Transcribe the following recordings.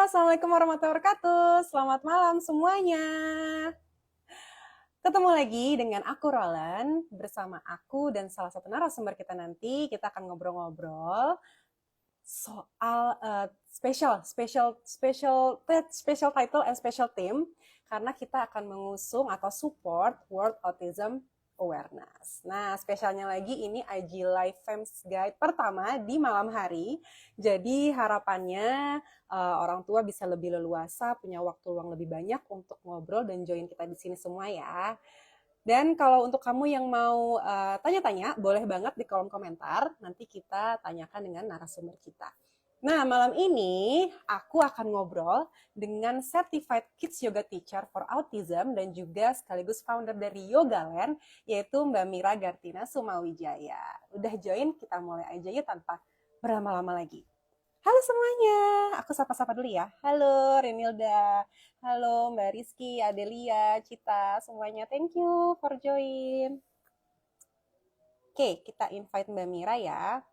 Assalamualaikum warahmatullahi wabarakatuh. Selamat malam semuanya. Ketemu lagi dengan aku Roland, bersama aku dan salah satu narasumber kita nanti. Kita akan ngobrol-ngobrol soal special title and special theme, karena kita akan mengusung atau support World Autism Awareness. Nah, spesialnya lagi ini IG Live Fems Guide pertama di malam hari. Jadi harapannya orang tua bisa lebih leluasa, punya waktu luang lebih banyak untuk ngobrol dan join kita di sini semua ya. Dan kalau untuk kamu yang mau tanya-tanya, boleh banget di kolom komentar. Nanti kita tanyakan dengan narasumber kita. Nah, malam ini aku akan ngobrol dengan Certified Kids Yoga Teacher for Autism dan juga sekaligus founder dari Yogaland, yaitu Mbak Mira Gartina Sumawijaya. Udah join, kita mulai aja yuk tanpa berlama-lama lagi. Halo semuanya, aku sapa-sapa dulu ya. Halo Renilda, halo Mbak Rizky, Adelia, Cita, semuanya thank you for join. Oke, kita invite Mbak Mira ya.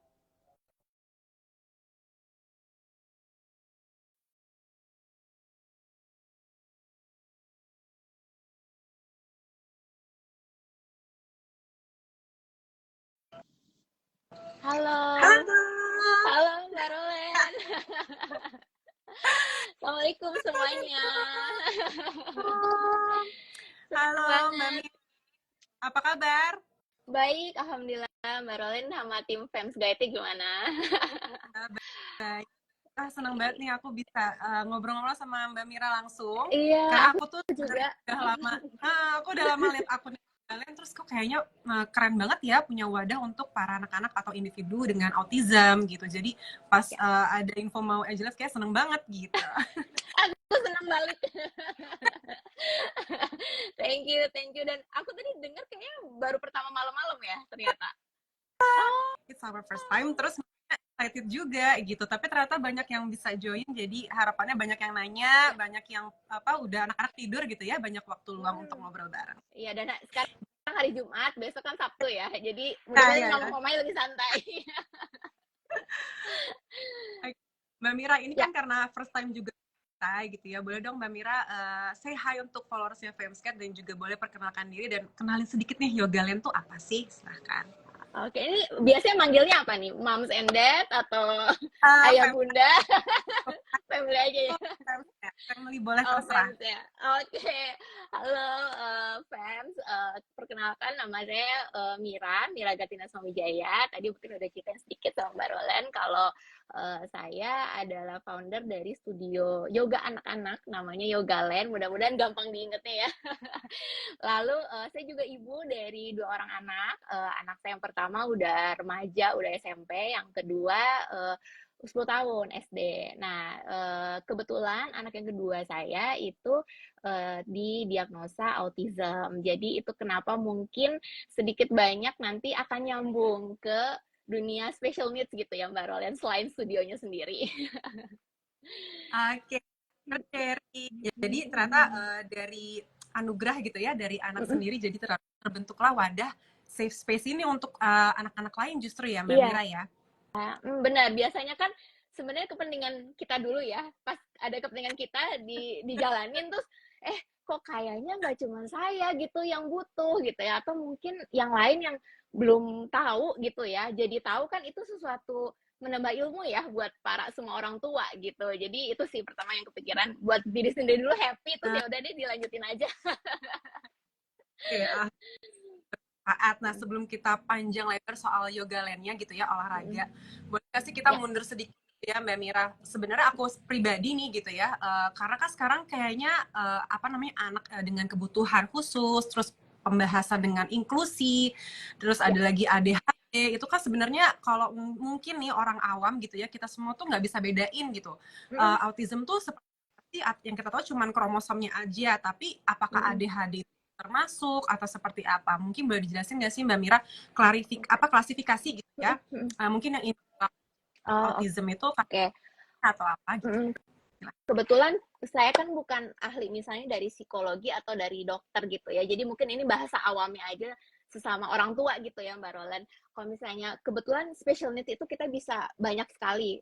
Halo, Halo. halo Mbak Rolen. Assalamualaikum semuanya. Halo Senang Mbak banget. Mira, apa kabar? Baik, alhamdulillah. Mbak Rolen sama tim Fans Guide gimana? Baik. Senang banget nih aku bisa ngobrol-ngobrol sama Mbak Mira langsung. Iya, Karena aku aku tuh juga. udah lama, aku udah lama lihat akun kalian, terus kok kayaknya keren banget ya punya wadah untuk para anak-anak atau individu dengan autism gitu. Jadi pas Ya, ada info mau Angeles kayak seneng banget gitu. aku senang balik. Thank you, thank you. Dan aku tadi dengar kayaknya baru pertama malam-malam ya ternyata. Oh, It's our first time, terus excited juga gitu. Tapi ternyata banyak yang bisa join, jadi harapannya banyak yang nanya, ya. banyak yang udah anak-anak tidur gitu ya, banyak waktu luang untuk ngobrol bareng. Iya, dan sekarang hari Jumat, besok kan Sabtu ya. Jadi Nah, mudah-mudahan ya, ya. ngomong-ngomongnya lebih santai. Mbak Mira, ini Ya, kan karena first time juga kita gitu ya. Boleh dong Mbak Mira say hi untuk followersnya Famescat dan juga boleh perkenalkan diri dan kenalin sedikit nih Yogaland tuh apa sih? Silahkan. oke, ini biasanya manggilnya apa nih? Moms and Dad atau ayah bunda? Family aja ya. Family boleh Oh, terserah. fans ya. Oke. Halo fans. Perkenalkan nama saya Mira Gatina Swawijaya. Tadi mungkin udah ceritain sedikit sama Mbak Roland kalau saya adalah founder dari studio yoga anak-anak namanya Yogaland. Mudah-mudahan gampang diingetnya ya. Lalu saya juga ibu dari 2 orang anak. Anak saya yang pertama udah remaja, udah SMP. Yang kedua 10 tahun SD. Nah, kebetulan anak yang kedua saya itu didiagnosa autism. Jadi itu kenapa mungkin sedikit banyak nanti akan nyambung ke dunia special needs gitu ya Mbak Roland selain studionya sendiri. Oke, dari jadi ternyata dari anugerah gitu ya dari anak sendiri, jadi terbentuklah wadah safe space ini untuk anak-anak lain justru ya Mbak Iya, Mira ya. benar. Biasanya kan sebenarnya kepentingan kita dulu ya. Pas ada kepentingan kita dijalanin terus kok kayaknya nggak cuma saya gitu yang butuh gitu ya atau mungkin yang lain yang belum tahu gitu ya. Jadi tahu kan itu sesuatu menambah ilmu ya buat para semua orang tua gitu. Jadi itu sih pertama yang kepikiran buat diri sendiri dulu happy terus Nah, ya udah deh dilanjutin aja. oke, saat. Nah, sebelum kita panjang lebar soal yoga lainnya gitu ya, olahraga, boleh nggak sih kita Ya. mundur sedikit ya Mbak Mira? Sebenarnya aku pribadi nih gitu ya, karena kan sekarang kayaknya apa namanya anak dengan kebutuhan khusus, terus pembahasan dengan inklusi, terus Ya. ada lagi ADHD, itu kan sebenarnya kalau mungkin nih orang awam gitu ya, kita semua tuh nggak bisa bedain gitu. Autism tuh seperti yang kita tahu cuman kromosomnya aja, tapi apakah ADHD termasuk atau seperti apa? Mungkin boleh dijelasin nggak sih Mbak Mira klasifikasi gitu ya? Mungkin yang ini Oh, autism itu oke. atau apa gitu? Kebetulan saya kan bukan ahli misalnya dari psikologi atau dari dokter gitu ya. Jadi mungkin ini bahasa awamnya aja sesama orang tua gitu ya Mbak Roland. Kalau misalnya kebetulan special needs itu kita bisa banyak sekali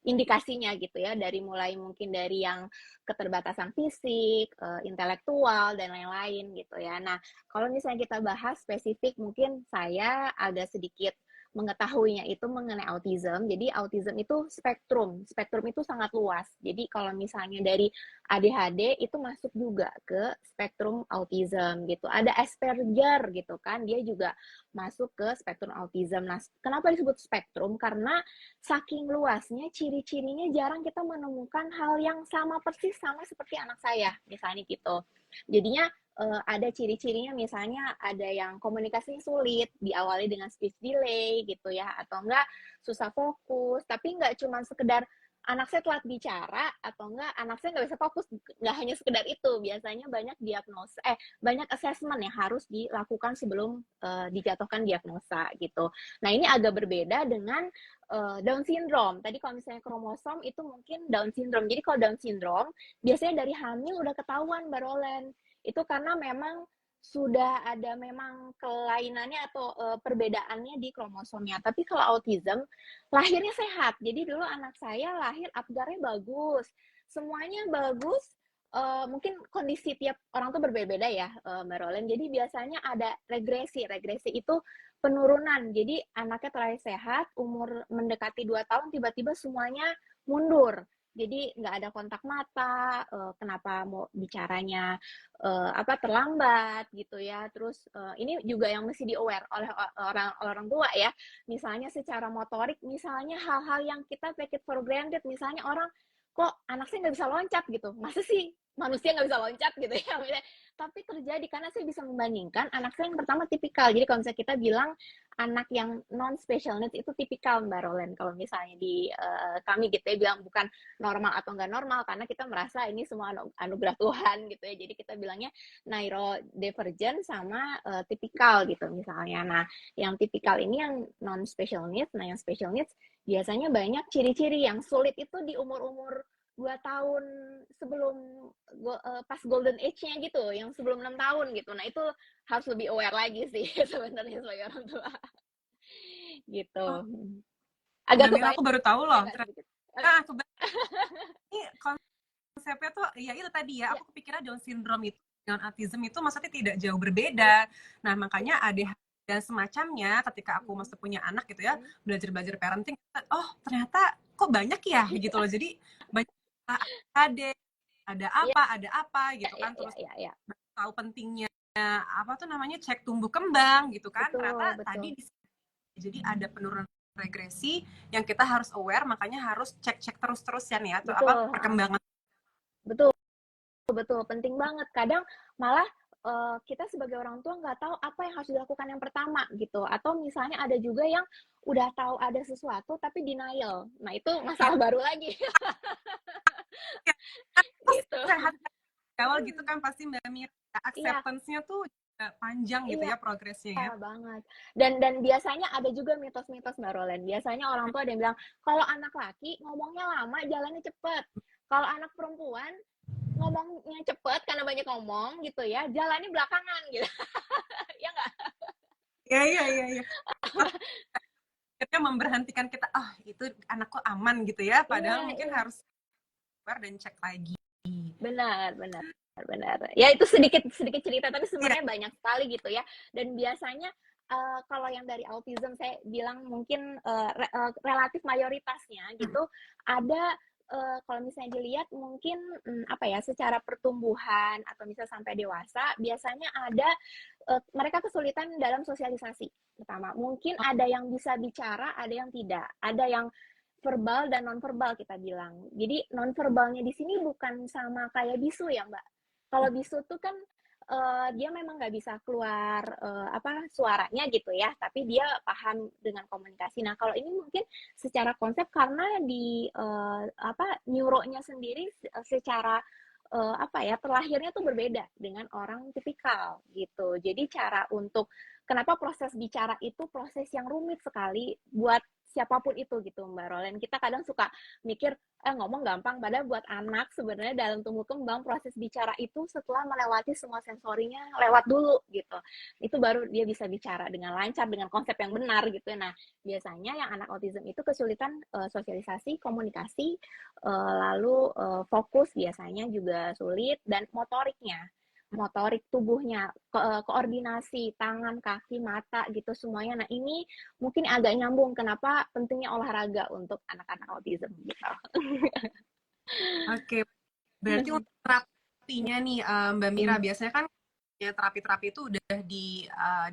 indikasinya gitu ya, dari mulai mungkin dari yang keterbatasan fisik, intelektual dan lain-lain gitu ya. Nah, kalau misalnya kita bahas spesifik, mungkin saya agak sedikit mengetahuinya itu mengenai autism. Jadi autism itu spektrum itu sangat luas. Jadi kalau misalnya dari ADHD itu masuk juga ke spektrum autism gitu. Ada Asperger gitu kan, dia juga masuk ke spektrum autism. Nah, kenapa disebut spektrum? Karena saking luasnya, ciri-cirinya jarang kita menemukan hal yang sama persis sama seperti anak saya, misalnya gitu. Jadinya ada ciri-cirinya, misalnya ada yang komunikasinya sulit, diawali dengan speech delay gitu ya, atau enggak susah fokus, tapi enggak cuma sekedar anak saya telat bicara, atau enggak anak saya nggak bisa fokus, nggak hanya sekedar itu, biasanya banyak banyak assessment yang harus dilakukan sebelum dijatuhkan diagnosa gitu. Nah, ini agak berbeda dengan Down syndrome. Tadi kalau misalnya kromosom itu mungkin Down syndrome. Jadi kalau Down syndrome biasanya dari hamil udah ketahuan, Mbak Roland. Itu karena memang sudah ada memang kelainannya atau perbedaannya di kromosomnya. Tapi kalau autism, lahirnya sehat. Jadi dulu anak saya lahir apgarnya bagus, semuanya bagus. Mungkin kondisi tiap orang tuh berbeda-beda ya, Mbak Roland. Jadi biasanya ada regresi. Regresi itu penurunan. Jadi anaknya terlahir sehat, umur mendekati 2 tahun, tiba-tiba semuanya mundur. Jadi nggak ada kontak mata, kenapa mau bicaranya terlambat gitu ya. Terus ini juga yang mesti di-aware oleh orang tua ya. Misalnya secara motorik, misalnya hal-hal yang kita take it for granted, misalnya orang kok anak saya nggak bisa loncat gitu, masa sih manusia nggak bisa loncat gitu ya. Tapi terjadi karena saya bisa membandingkan anak saya yang pertama tipikal. Jadi kalau misalnya kita bilang anak yang non special needs itu tipikal, Mbak Roland. Kalau misalnya di kami gitu ya bilang bukan normal atau nggak normal, karena kita merasa ini semua anugerah Tuhan gitu ya. Jadi kita bilangnya neurodivergent sama tipikal gitu misalnya. Nah, yang tipikal ini yang non special needs. Nah, yang special needs biasanya banyak ciri-ciri yang sulit itu di umur-umur 2 tahun sebelum pas golden age-nya gitu, yang sebelum 6 tahun gitu. Nah, itu harus lebih aware lagi sih sebenarnya sebagai orang tua. Gitu. Oh, Agak Mbak Mira, aku kebayang baru tahu loh. sedikit. Nah, ini konsepnya tuh ya itu tadi ya, Ya, aku kepikiran Down syndrome itu dengan autism itu maksudnya tidak jauh berbeda. Nah, makanya ADHD dan semacamnya ketika aku masih punya anak gitu ya, belajar parenting, oh ternyata kok banyak ya gitu loh. Jadi banyak ADHD, ada apa gitu kan, terus ya. tahu pentingnya apa tuh namanya cek tumbuh kembang gitu kan. Betul, Ternyata betul. tadi jadi ada penurunan regresi yang kita harus aware, makanya harus cek terus ya nih atau apa Betul, perkembangan. betul, betul, penting banget. Kadang malah kita sebagai orang tua nggak tahu apa yang harus dilakukan yang pertama gitu. Atau misalnya ada juga yang udah tahu ada sesuatu tapi denial. Nah, itu masalah baru lagi. Gitu. Sehat awal gitu kan pasti Mbak Mira, Iya, acceptance-nya tuh panjang gitu iya. ya progresnya ya. Banget. Dan biasanya ada juga mitos-mitos Mbak Roland. Biasanya orang tua ada yang bilang, kalau anak laki ngomongnya lama, jalannya cepet. Kalau anak perempuan ngomongnya cepet karena banyak ngomong gitu ya, jalannya belakangan gitu. Ya nggak? Iya. Akhirnya memberhentikan kita, itu anakku aman gitu ya, padahal mungkin Iya. harus keluar dan cek lagi. Benar. Ya itu sedikit cerita, tapi Iya. sebenarnya banyak sekali gitu ya. Dan biasanya kalau yang dari autism saya bilang mungkin relatif mayoritasnya gitu ada kalau misalnya dilihat mungkin secara pertumbuhan atau misalnya sampai dewasa biasanya ada mereka kesulitan dalam sosialisasi. Pertama, mungkin ada yang bisa bicara, ada yang tidak. Ada yang verbal dan non-verbal kita bilang. Jadi non-verbalnya di sini bukan sama kayak bisu ya, Mbak. Kalau bisu tuh kan dia memang nggak bisa keluar suaranya gitu ya, tapi dia paham dengan komunikasi. Nah, kalau ini mungkin secara konsep karena di neuronya sendiri secara terlahirnya tuh berbeda dengan orang tipikal gitu. Jadi cara untuk kenapa proses bicara itu proses yang rumit sekali buat siapapun itu gitu Mbak Rolen. Kita kadang suka mikir ngomong gampang, padahal buat anak sebenarnya dalam tumbuh kembang proses bicara itu setelah melewati semua sensorinya lewat dulu gitu. Itu baru dia bisa bicara dengan lancar, dengan konsep yang benar gitu. Nah, biasanya yang anak autism itu kesulitan sosialisasi, komunikasi, lalu fokus biasanya juga sulit, dan motorik tubuhnya, koordinasi tangan, kaki, mata gitu semuanya. Nah, ini mungkin agak nyambung kenapa pentingnya olahraga untuk anak-anak autism gitu. Oke, berarti untuk terapinya nih Mbak Mira, biasanya kan ya terapi-terapi itu udah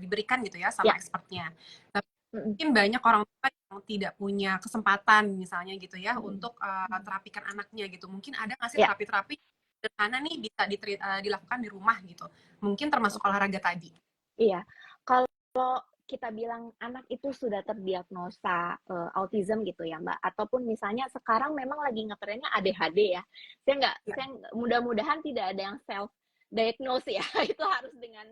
diberikan gitu ya sama Ya. expertnya. Tapi mungkin banyak orang tua yang tidak punya kesempatan misalnya gitu ya untuk terapikan anaknya gitu. Mungkin ada nggak sih Ya. terapi-terapi sederhana nih bisa dilakukan di rumah gitu? Mungkin termasuk olahraga tadi. Iya, kalau kita bilang anak itu sudah terdiagnosa autism gitu ya Mbak, ataupun misalnya sekarang memang lagi ngetrennya ADHD ya. Saya mudah-mudahan tidak ada yang self diagnose ya. Itu harus dengan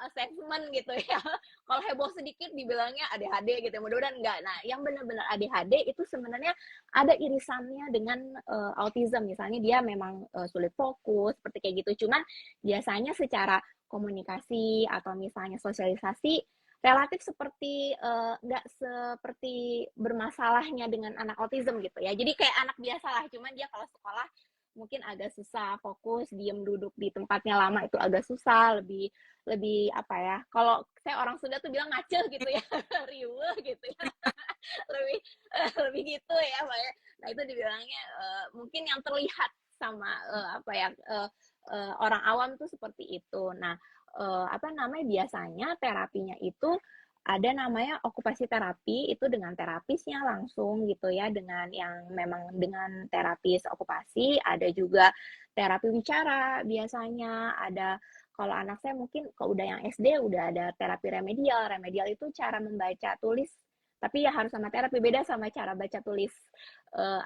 assessment gitu ya. Kalau heboh sedikit dibilangnya ADHD gitu. Mudah-mudahan enggak. Nah, yang benar-benar ADHD itu sebenarnya ada irisannya dengan autism. Misalnya dia memang sulit fokus seperti kayak gitu. Cuman biasanya secara komunikasi atau misalnya sosialisasi relatif seperti nggak seperti bermasalahnya dengan anak autism gitu ya. Jadi kayak anak biasa lah, cuman dia kalau sekolah mungkin agak susah fokus, diem duduk di tempatnya lama itu agak susah, lebih apa ya? Kalau saya orang Sunda tuh bilang ngacil gitu ya, riweuh gitu ya. lebih lebih gitu ya, Pak ya. Nah, itu dibilangnya mungkin yang terlihat sama apa ya orang awam tuh seperti itu. Nah, apa namanya biasanya terapinya itu ada namanya okupasi terapi, itu dengan terapisnya langsung gitu ya, dengan yang memang dengan terapis okupasi. Ada juga terapi bicara biasanya, ada kalau anak saya mungkin kalau udah yang SD udah ada terapi remedial. Remedial itu cara membaca tulis, tapi ya harus sama terapi, beda sama cara baca tulis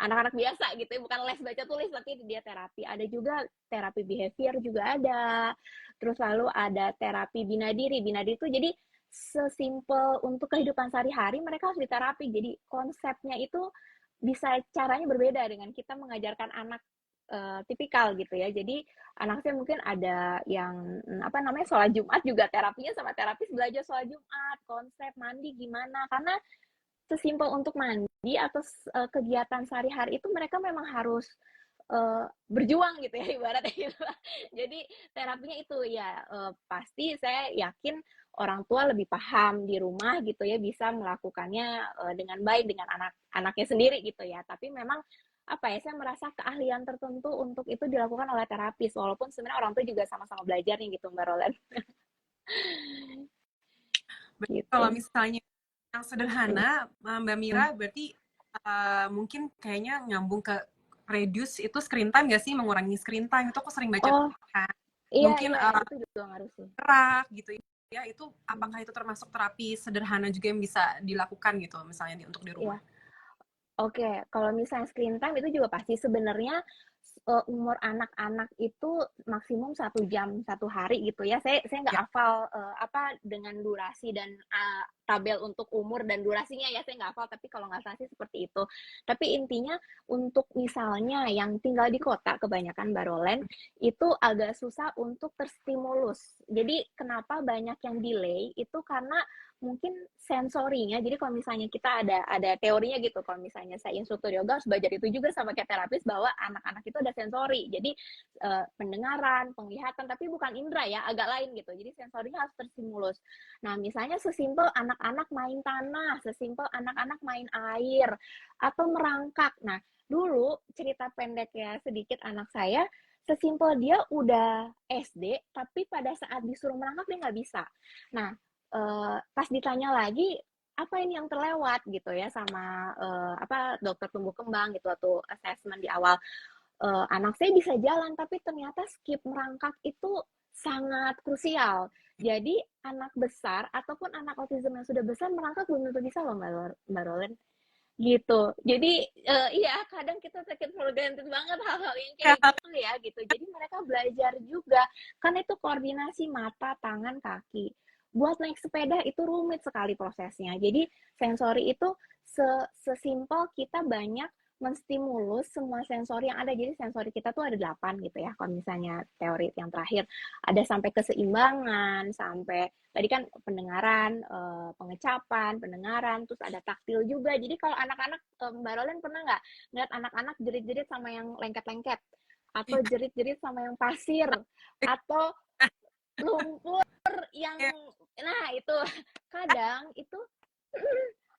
anak-anak biasa gitu ya, bukan les baca tulis tapi dia terapi. Ada juga terapi behavior juga ada. Terus lalu ada terapi bina diri. Bina diri itu jadi sesimpel untuk kehidupan sehari-hari mereka harus diterapi. Jadi konsepnya itu bisa caranya berbeda dengan kita mengajarkan anak tipikal gitu ya. Jadi anak saya mungkin ada yang apa namanya sholat Jumat juga terapinya sama terapis belajar sholat Jumat, konsep mandi gimana, karena sesimpel untuk mandi atau kegiatan sehari-hari itu mereka memang harus berjuang gitu ya ibaratnya gitu. Jadi terapinya itu ya pasti saya yakin orang tua lebih paham di rumah gitu ya, bisa melakukannya dengan baik dengan anak-anaknya sendiri gitu ya. Tapi memang apa ya, saya merasa keahlian tertentu untuk itu dilakukan oleh terapis, walaupun sebenarnya orang tua juga sama-sama belajar nih gitu Mbak Roland. Kalau Gitu. misalnya yang sederhana, Mbak Mira, berarti mungkin kayaknya nyambung ke reduce itu screen time nggak sih? Mengurangi screen time itu aku sering baca Oh kan. iya Mungkin iya itu juga ngaruh sih. gerak gitu ya. Itu apakah itu termasuk terapi sederhana juga yang bisa dilakukan gitu misalnya untuk di rumah? Iya. Oke, kalau misalnya screen time itu juga pasti sebenarnya umur anak-anak itu maksimum 1 jam 1 hari gitu ya. Saya nggak Ya. hafal apa dengan durasi dan tabel untuk umur dan durasinya ya, saya nggak hafal, tapi kalau nggak salah sih seperti itu. Tapi intinya untuk misalnya yang tinggal di kota kebanyakan Barolen itu agak susah untuk terstimulus. Jadi kenapa banyak yang delay itu karena mungkin sensorinya. Jadi kalau misalnya kita ada teorinya gitu, kalau misalnya saya instruktur yoga harus belajar itu juga sama kayak terapis, bahwa anak-anak itu ada sensori. Jadi pendengaran, penglihatan, tapi bukan indera ya, agak lain gitu. Jadi sensorinya harus terstimulus. Nah, misalnya sesimpel anak-anak main tanah, sesimpel anak-anak main air, atau merangkak. Nah, dulu cerita pendeknya sedikit, anak saya sesimpel dia udah SD, tapi pada saat disuruh merangkak dia nggak bisa. Nah, pas ditanya lagi apa ini yang terlewat gitu ya sama apa dokter tumbuh kembang gitu atau assessment di awal, anak saya bisa jalan tapi ternyata skip merangkak itu sangat krusial. Jadi anak besar ataupun anak autism yang sudah besar merangkak belum tentu bisa loh Mbak Rolen gitu. Jadi iya kadang kita take it for granted banget hal-hal yang kayak gitu ya gitu. Jadi mereka belajar juga, kan itu koordinasi mata, tangan, kaki. buat naik sepeda itu rumit sekali prosesnya. Jadi sensori itu sesimpel kita banyak menstimulus semua sensori yang ada. Jadi sensori kita tuh ada 8 gitu ya. Kalau misalnya teori yang terakhir ada sampai keseimbangan, sampai tadi kan pendengaran, pengecapan, pendengaran, terus ada taktil juga. Jadi kalau anak-anak, Mbak Rolen pernah nggak ngeliat anak-anak jerit-jerit sama yang lengket-lengket? Atau jerit-jerit sama yang pasir? Atau lumpur yang, nah itu kadang itu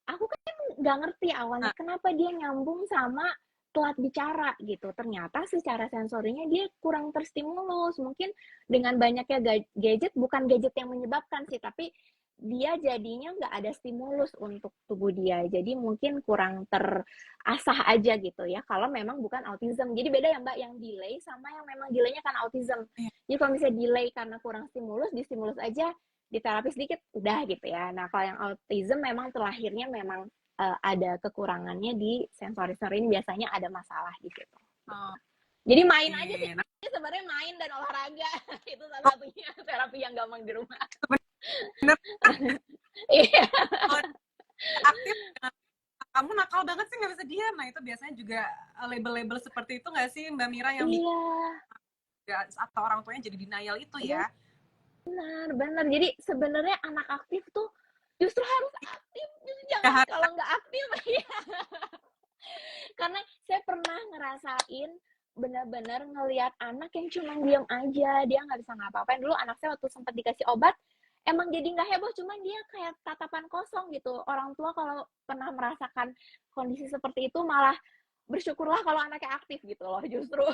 aku kan nggak ngerti awalnya kenapa dia nyambung sama telat bicara gitu. Ternyata secara sensorinya dia kurang terstimulus. Mungkin dengan banyaknya gadget, bukan gadget yang menyebabkan sih, tapi dia jadinya nggak ada stimulus untuk tubuh dia. Jadi mungkin kurang terasah aja gitu ya, kalau memang bukan autism. Jadi beda ya Mbak, yang delay sama yang memang delaynya karena autism. Jadi kalau misalnya delay karena kurang stimulus, distimulus aja, di terapi sedikit, udah gitu ya. Nah kalau yang autism memang terlahirnya memang ada kekurangannya di sensori-sensori ini, biasanya ada masalah di situ. Jadi main aja sih, sebenarnya main dan olahraga itu salah satunya terapi yang gampang di rumah. Bener. Iya. Aktif, kamu nakal banget sih nggak bisa diam. Nah itu biasanya juga label-label seperti itu nggak sih Mbak Mira yang atau orang tuanya jadi denial itu ya? Benar. Jadi sebenarnya anak aktif tuh justru harus aktif, jangan kalau nggak aktif ya. Karena saya pernah ngerasain benar-benar ngelihat anak yang cuma diam aja, dia nggak bisa ngapa-ngapain. Dulu anak saya waktu sempat dikasih obat, emang jadi nggak heboh, cuman dia kayak tatapan kosong gitu. Orang tua kalau pernah merasakan kondisi seperti itu malah bersyukurlah kalau anaknya aktif gitu loh, justru.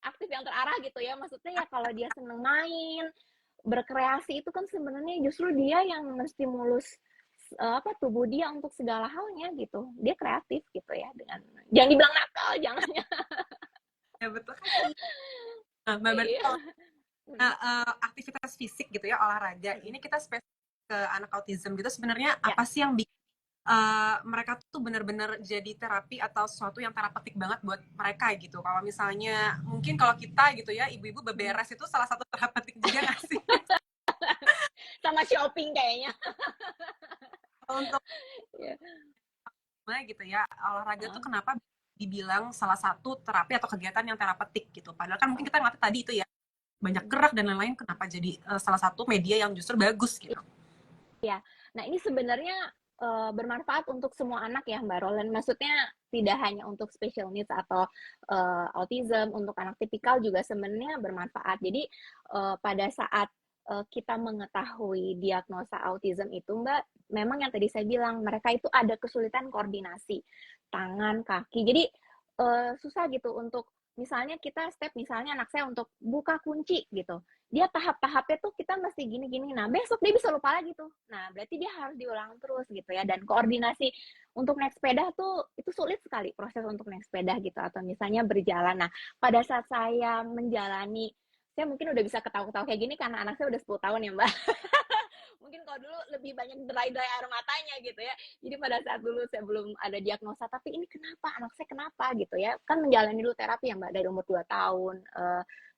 Aktif yang terarah gitu ya, maksudnya ya kalau dia seneng main, berkreasi itu kan sebenarnya justru dia yang menstimulus tubuh dia untuk segala halnya gitu. Dia kreatif gitu ya, dengan jangan dibilang nakal, jangan. Ya betul kan. Nah, Mbak Berti, aktivitas fisik gitu ya, olahraga. Ini kita spesifik ke anak autism gitu. Sebenarnya apa sih yang bikin mereka tuh benar-benar jadi terapi atau sesuatu yang terapeutik banget buat mereka gitu? Kalau misalnya mungkin kalau kita gitu ya, ibu-ibu beberes itu salah satu terapeutik juga nggak sih? Sama shopping kayaknya. Untuk gitu ya, olahraga tuh kenapa dibilang salah satu terapi atau kegiatan yang terapeutik gitu? Padahal kan mungkin kita ngeliat tadi itu ya, banyak gerak dan lain-lain, kenapa jadi salah satu media yang justru bagus gitu? Ya, nah ini sebenarnya bermanfaat untuk semua anak ya Mbak Roland. Maksudnya tidak hanya untuk special needs atau autism, untuk anak tipikal juga sebenarnya bermanfaat. Jadi pada saat kita mengetahui diagnosa autism itu Mbak, memang yang tadi saya bilang, mereka itu ada kesulitan koordinasi tangan, kaki. Jadi susah gitu untuk misalnya kita misalnya anak saya untuk buka kunci gitu, dia tahap-tahapnya tuh kita mesti gini-gini. Nah, besok dia bisa lupa lagi tuh. Nah, berarti dia harus diulang terus gitu ya. Dan koordinasi untuk naik sepeda tuh itu sulit sekali proses untuk naik sepeda gitu, atau misalnya berjalan. Nah, pada saat saya menjalani, saya mungkin udah bisa ketawa-ketawa kayak gini karena anak saya udah 10 tahun ya, Mbak. Mungkin kalau dulu lebih banyak dry air matanya gitu ya. Jadi pada saat dulu saya belum ada diagnosa, tapi ini kenapa, anak saya kenapa gitu ya. Kan menjalani dulu terapi ya Mbak, dari umur 2 tahun,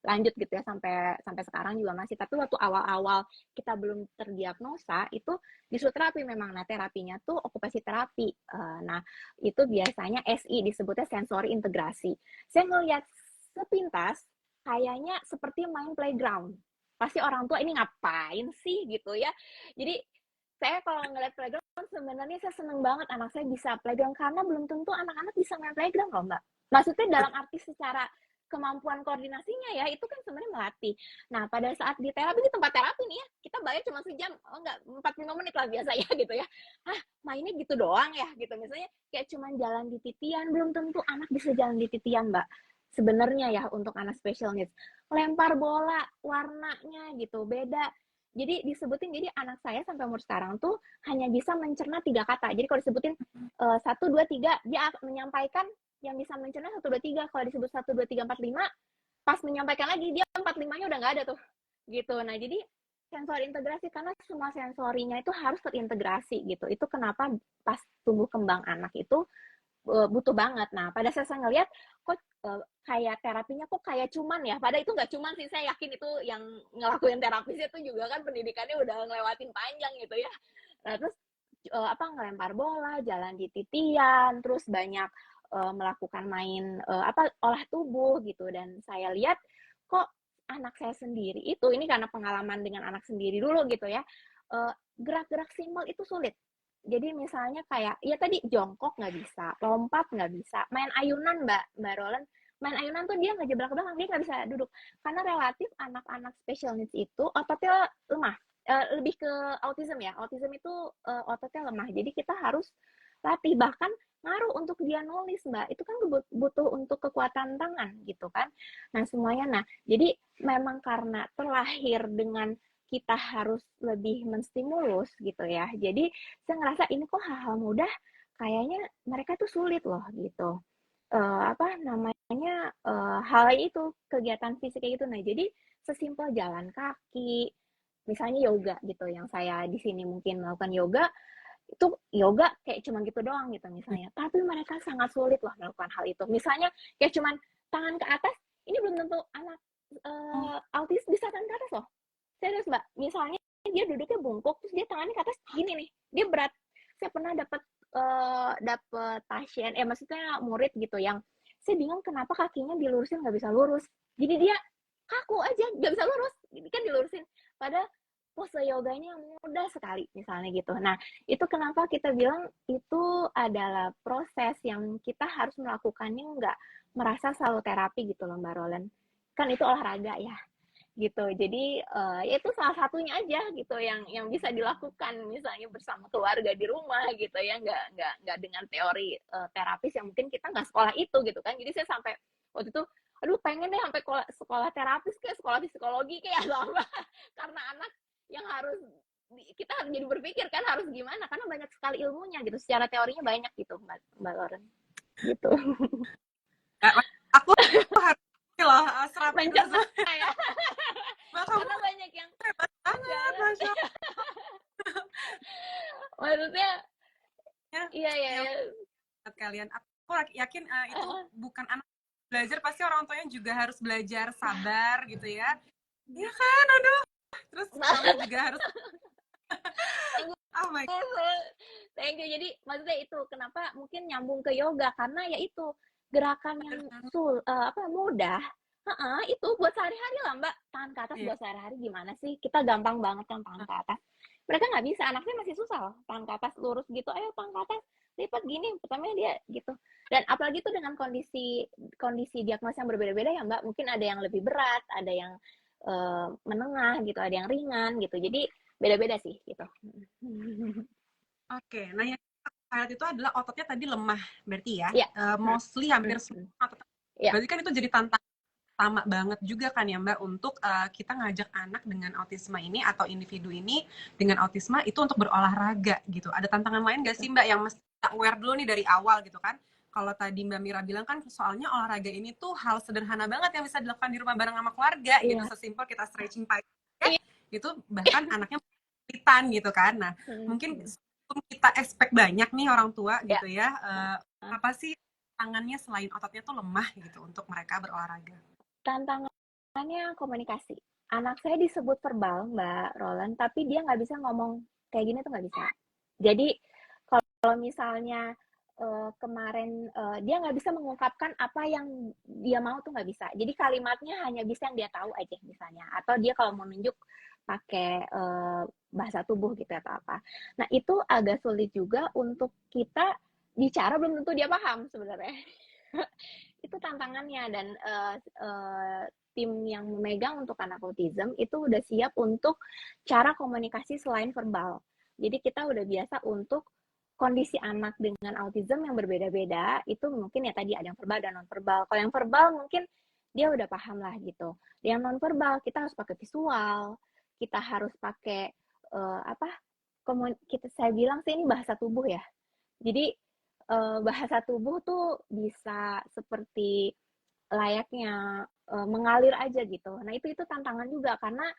lanjut gitu ya sampai sekarang juga masih. Tapi waktu awal-awal kita belum terdiagnosa, itu disuruh terapi memang. Nah, terapinya tuh okupasi terapi. Nah, itu biasanya SI, disebutnya sensori integrasi. Saya ngelihat sepintas, kayaknya seperti main playground. Pasti orang tua ini ngapain sih gitu ya. Jadi saya kalau ngeliat playground sebenarnya saya seneng banget anak saya bisa playground, karena belum tentu anak-anak bisa main playground loh Mbak. Maksudnya dalam arti secara kemampuan koordinasinya ya, itu kan sebenarnya melatih. Nah pada saat di terapi, di tempat terapi nih ya, kita bayar cuma sejam, oh enggak, 45 menit lah biasa ya gitu ya. Mainnya gitu doang ya gitu. Misalnya kayak cuma jalan di titian, belum tentu anak bisa jalan di titian Mbak. Sebenarnya ya untuk anak special needs, lempar bola warnanya gitu beda. Jadi disebutin, jadi anak saya sampai umur sekarang tuh hanya bisa mencerna 3 kata. Jadi kalau disebutin 1, 2, 3, dia menyampaikan yang bisa mencerna 1, 2, 3. Kalau disebut 1, 2, 3, 4, 5, pas menyampaikan lagi dia 4, 5-nya udah nggak ada tuh. Gitu. Nah jadi sensor integrasi, karena semua sensorinya itu harus terintegrasi gitu. Itu kenapa pas tumbuh kembang anak itu butuh banget. Nah, pada saat saya ngelihat kok kayak terapinya kok kayak cuman ya, padahal itu nggak cuman sih, saya yakin itu yang ngelakuin terapisnya itu juga kan pendidikannya udah ngelewatin panjang gitu ya. Nah, terus ngelempar bola, jalan di titian, terus banyak melakukan main olah tubuh gitu. Dan saya lihat kok anak saya sendiri itu, ini karena pengalaman dengan anak sendiri dulu gitu ya, gerak-gerak simpel itu sulit. Jadi misalnya kayak ya tadi jongkok nggak bisa, lompat nggak bisa, main ayunan Mbak Roland, main ayunan tuh dia nggak jebak belakang, dia nggak bisa duduk karena relatif anak-anak special needs itu ototnya lemah. Lebih ke autism ya, autism itu ototnya lemah, jadi kita harus latih. Bahkan ngaruh untuk dia nulis Mbak, itu kan butuh untuk kekuatan tangan gitu kan. Nah semuanya, nah jadi memang karena terlahir dengan kita harus lebih menstimulus gitu ya. Jadi saya ngerasa ini kok hal-hal mudah kayaknya mereka tuh sulit loh gitu. Hal itu kegiatan fisik kayak gitu. Nah, jadi sesimpel jalan kaki, misalnya yoga gitu yang saya di sini mungkin melakukan yoga, itu yoga kayak cuman gitu doang gitu misalnya. Tapi mereka sangat sulit loh melakukan hal itu. Misalnya kayak cuman tangan ke atas, ini belum tentu anak autis bisa tangan ke atas loh. Serius Mbak, misalnya dia duduknya bungkuk, terus dia tangannya ke atas gini nih, dia berat. Saya pernah dapat pasien, maksudnya murid gitu yang saya bingung kenapa kakinya dilurusin nggak bisa lurus. Jadi dia kaku aja, nggak bisa lurus. Ini kan dilurusin. Padahal pose yoganya mudah sekali misalnya gitu. Nah, itu kenapa kita bilang itu adalah proses yang kita harus melakukannya nggak merasa selalu terapi gitu loh Mbak Roland. Kan itu olahraga ya gitu. Jadi ya itu salah satunya aja gitu yang bisa dilakukan misalnya bersama keluarga di rumah gitu ya, nggak dengan teori terapis yang mungkin kita nggak sekolah itu gitu kan. Jadi saya sampai waktu itu aduh pengen deh sampai sekolah terapis kayak sekolah psikologi kayak apa karena anak yang harus kita harus jadi berpikir kan harus gimana karena banyak sekali ilmunya gitu, secara teorinya banyak gitu Mbak Loren gitu. Aku harus loh serapin dulu Mencerna ya kamu karena banyak yang hebat banget, Masya maksudnya Allah. iya ya, Ya, kalian aku yakin itu bukan anak belajar, pasti orang tuanya juga harus belajar sabar gitu ya. Iya kan, aduh. Terus kamu juga harus oh my thank you. Jadi maksudnya itu kenapa mungkin nyambung ke yoga karena ya itu gerakan yang mudah. Itu buat sehari-hari lah Mbak, tangan ke atas buat sehari-hari gimana sih, kita gampang banget kan tangan ke atas, mereka nggak bisa, anaknya masih susah loh tangan ke atas lurus gitu, ayo tangan ke atas lipat gini, pertamanya dia gitu. Dan apalagi itu dengan kondisi diagnosa yang berbeda-beda ya Mbak, mungkin ada yang lebih berat, ada yang menengah gitu, ada yang ringan gitu, jadi beda-beda sih gitu. Oke, nah yang highlight itu adalah ototnya tadi lemah berarti ya, mostly hampir semua otot. Berarti kan itu jadi tantangan utama banget juga kan ya Mbak untuk kita ngajak anak dengan autisme ini atau individu ini dengan autisme itu untuk berolahraga gitu. Ada tantangan lain nggak sih Mbak yang mesti kita aware dulu nih dari awal gitu kan? Kalau tadi Mbak Mira bilang kan soalnya olahraga ini tuh hal sederhana banget yang bisa dilakukan di rumah bareng sama keluarga gitu, sesimpel kita stretching pagi itu bahkan anaknya kesulitan gitu kan. Nah mungkin kita expect banyak nih orang tua gitu ya, apa sih tangannya selain ototnya tuh lemah gitu untuk mereka berolahraga? Tantangannya komunikasi. Anak saya disebut verbal Mbak Roland, tapi dia nggak bisa ngomong kayak gini tuh nggak bisa. Jadi kalau misalnya kemarin dia nggak bisa mengungkapkan apa yang dia mau tuh nggak bisa. Jadi kalimatnya hanya bisa yang dia tahu aja misalnya. Atau dia kalau mau nunjuk pakai bahasa tubuh gitu atau apa. Nah itu agak sulit juga untuk kita bicara, belum tentu dia paham sebenarnya. Itu tantangannya. Dan tim yang memegang untuk anak autism itu udah siap untuk cara komunikasi selain verbal. Jadi kita udah biasa untuk kondisi anak dengan autism yang berbeda-beda, itu mungkin ya tadi ada yang verbal dan non-verbal. Kalau yang verbal mungkin dia udah paham lah gitu. Yang non-verbal kita harus pakai visual, kita harus pakai saya bilang sih ini bahasa tubuh ya. Jadi bahasa tubuh tuh bisa seperti layaknya mengalir aja gitu. Nah itu tantangan juga karena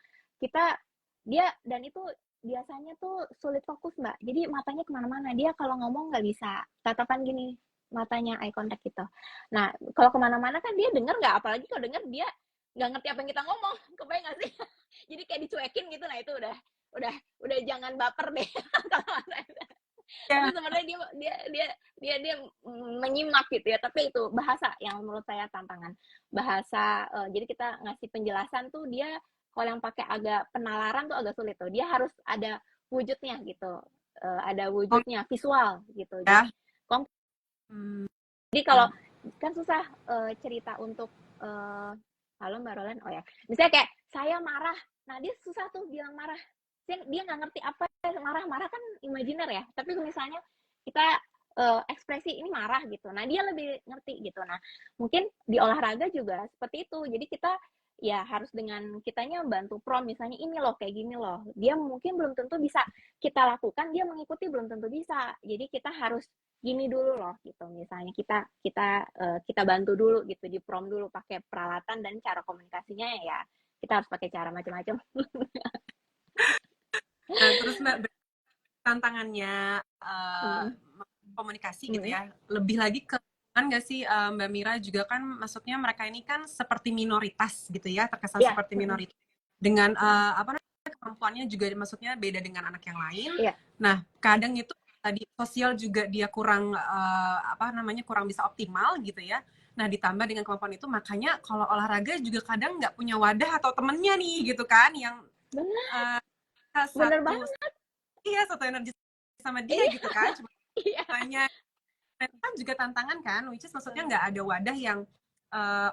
dan itu biasanya tuh sulit fokus Mbak. Jadi matanya kemana-mana. Dia kalau ngomong nggak bisa tatapan gini. matanya eye contact gitu. Nah, kalau kemana-mana kan dia denger nggak, apalagi kalau denger dia nggak ngerti apa yang kita ngomong, kebayang nggak sih? Jadi kayak dicuekin gitu, nah itu udah jangan baper deh. Tapi Ya, sebenarnya dia menyimak gitu ya, tapi itu bahasa yang menurut saya tantangan. Bahasa, jadi kita ngasih penjelasan tuh dia kalau yang pakai agak penalaran tuh agak sulit tuh. Dia harus ada wujudnya gitu, ada oh wujudnya, visual gitu. Jadi ya. Hmm, jadi kalau kan susah cerita untuk halo Mbak Roland, oh ya, misalnya kayak saya marah, nah dia susah tuh bilang marah, dia nggak ngerti apa marah kan imajiner ya, tapi misalnya kita ekspresi ini marah gitu, nah dia lebih ngerti gitu. Nah mungkin di olahraga juga seperti itu, jadi kita ya harus dengan kitanya bantu prom, misalnya ini loh kayak gini loh, dia mungkin belum tentu bisa kita lakukan, dia mengikuti belum tentu bisa, jadi kita harus gini dulu loh gitu, misalnya kita kita kita bantu dulu gitu, di prom dulu pakai peralatan dan cara komunikasinya ya kita harus pakai cara macam-macam. nah, terus Mbak, tantangannya Mm, komunikasi gitu mm, ya, lebih lagi ke kan nggak sih Mbak Mira juga kan, maksudnya mereka ini kan seperti minoritas gitu ya, terkesan ya, seperti minoritas dengan apa namanya, kemampuannya juga maksudnya beda dengan anak yang lain. iya, Nah, kadang itu tadi sosial juga dia kurang apa namanya, kurang bisa optimal gitu ya. Nah, ditambah dengan kemampuan itu, makanya kalau olahraga juga kadang nggak punya wadah atau temennya nih gitu kan, yang bener uh, bener satu, banget, iya, satu energi sama dia iya, gitu kan, cuma iya, banyak. Nah, itu kan juga tantangan kan, which is maksudnya nggak ada wadah yang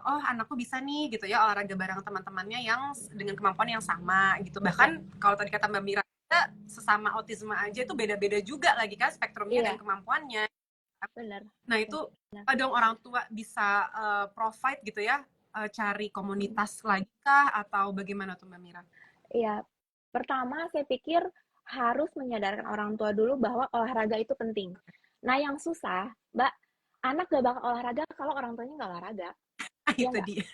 oh anakku bisa nih gitu ya olahraga bareng teman-temannya yang dengan kemampuan yang sama gitu. ya, Bahkan kalau tadi kata Mbak Mira, kita sesama autisme aja itu beda-beda juga lagi kan spektrumnya dan iya, kemampuannya. bener Nah itu bener, dong orang tua bisa provide gitu ya, cari komunitas lagi kah atau bagaimana tuh Mbak Mira? iya. Pertama saya pikir harus menyadarkan orang tua dulu bahwa olahraga itu penting. Nah yang susah Mbak, anak gak bakal olahraga kalau orang tuanya nggak olahraga, Ah, ya itu nggak? dia.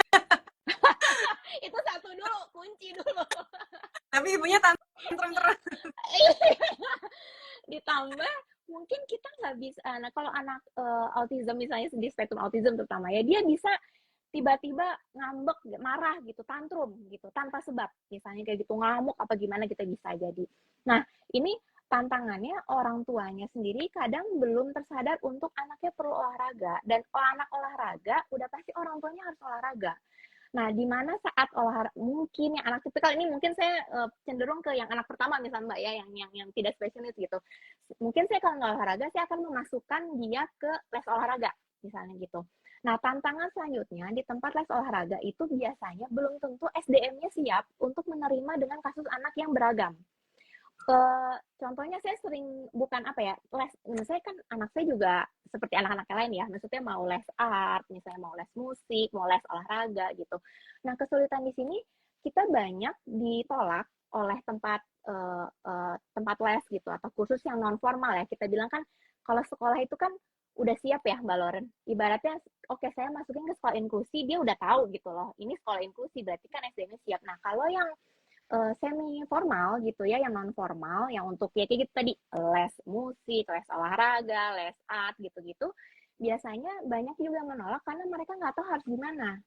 Itu satu dulu, kunci dulu. Tapi ibunya tantrum terus. Ditambah mungkin kita nggak bisa, nah kalau anak autism misalnya, di spektrum autism terutama ya, dia bisa tiba-tiba ngambek, marah gitu, tantrum gitu tanpa sebab, misalnya kayak gitu ngamuk apa gimana kita bisa jadi. Nah ini tantangannya orang tuanya sendiri kadang belum tersadar untuk anaknya perlu olahraga, dan anak olahraga udah pasti orang tuanya harus olahraga. Nah, di mana saat olahraga mungkin yang anak tipikal ini, mungkin saya cenderung ke yang anak pertama misalnya Mbak ya, yang tidak spesialis gitu. Mungkin saya kalau nggak olahraga, saya akan memasukkan dia ke les olahraga misalnya gitu. Nah, tantangan selanjutnya di tempat les olahraga itu biasanya belum tentu SDM-nya siap untuk menerima dengan kasus anak yang beragam. Contohnya saya sering, bukan apa ya, les, saya kan anak saya juga seperti anak-anak yang lain ya, maksudnya mau les art, misalnya mau les musik, mau les olahraga gitu. Nah kesulitan di sini kita banyak ditolak oleh tempat les gitu atau kursus yang non formal ya. Kita bilang kan kalau sekolah itu kan udah siap ya Mbak Loren. Ibaratnya oke, saya masukin ke sekolah inklusi, dia udah tahu gitu loh. Ini sekolah inklusi berarti kan SDM-nya siap. Nah kalau yang semi formal gitu ya, yang non formal, yang untuk ya kayak gitu tadi, les musik, les olahraga, les art gitu-gitu, biasanya banyak juga yang menolak karena mereka nggak tahu harus gimana.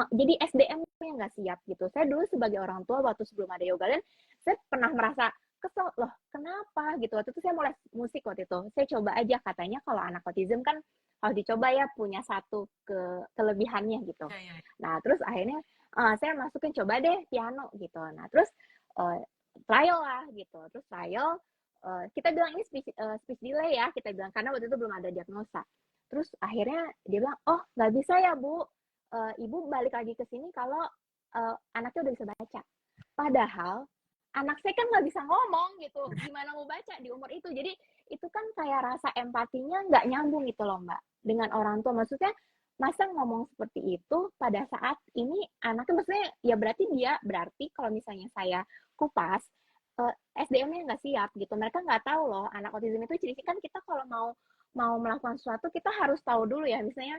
Jadi SDM-nya nggak siap gitu. Saya dulu sebagai orang tua waktu sebelum ada yoga land, saya pernah merasa kesel loh, kenapa gitu. Waktu itu saya mau les musik waktu itu. Saya coba aja, katanya kalau anak autism kan harus dicoba ya, punya satu kelebihannya gitu. Ya, ya. Nah, terus akhirnya saya masukin coba deh piano gitu. Nah, terus uh, trial lah gitu. Terus trial, kita bilang ini speech delay ya, kita bilang karena waktu itu belum ada diagnosa. Terus akhirnya dia bilang, oh nggak bisa ya Bu, Ibu balik lagi ke sini kalau anaknya udah bisa baca. Padahal anak saya kan nggak bisa ngomong gitu, gimana mau baca di umur itu. Jadi itu kan kayak rasa empatinya nggak nyambung gitu loh Mbak, dengan orang tua. Maksudnya masa ngomong seperti itu pada saat ini anaknya, maksudnya ya berarti kalau misalnya saya kupas, SDM-nya nggak siap gitu. Mereka nggak tahu loh anak autism itu ciri kan, kita kalau mau mau melakukan sesuatu kita harus tahu dulu ya, misalnya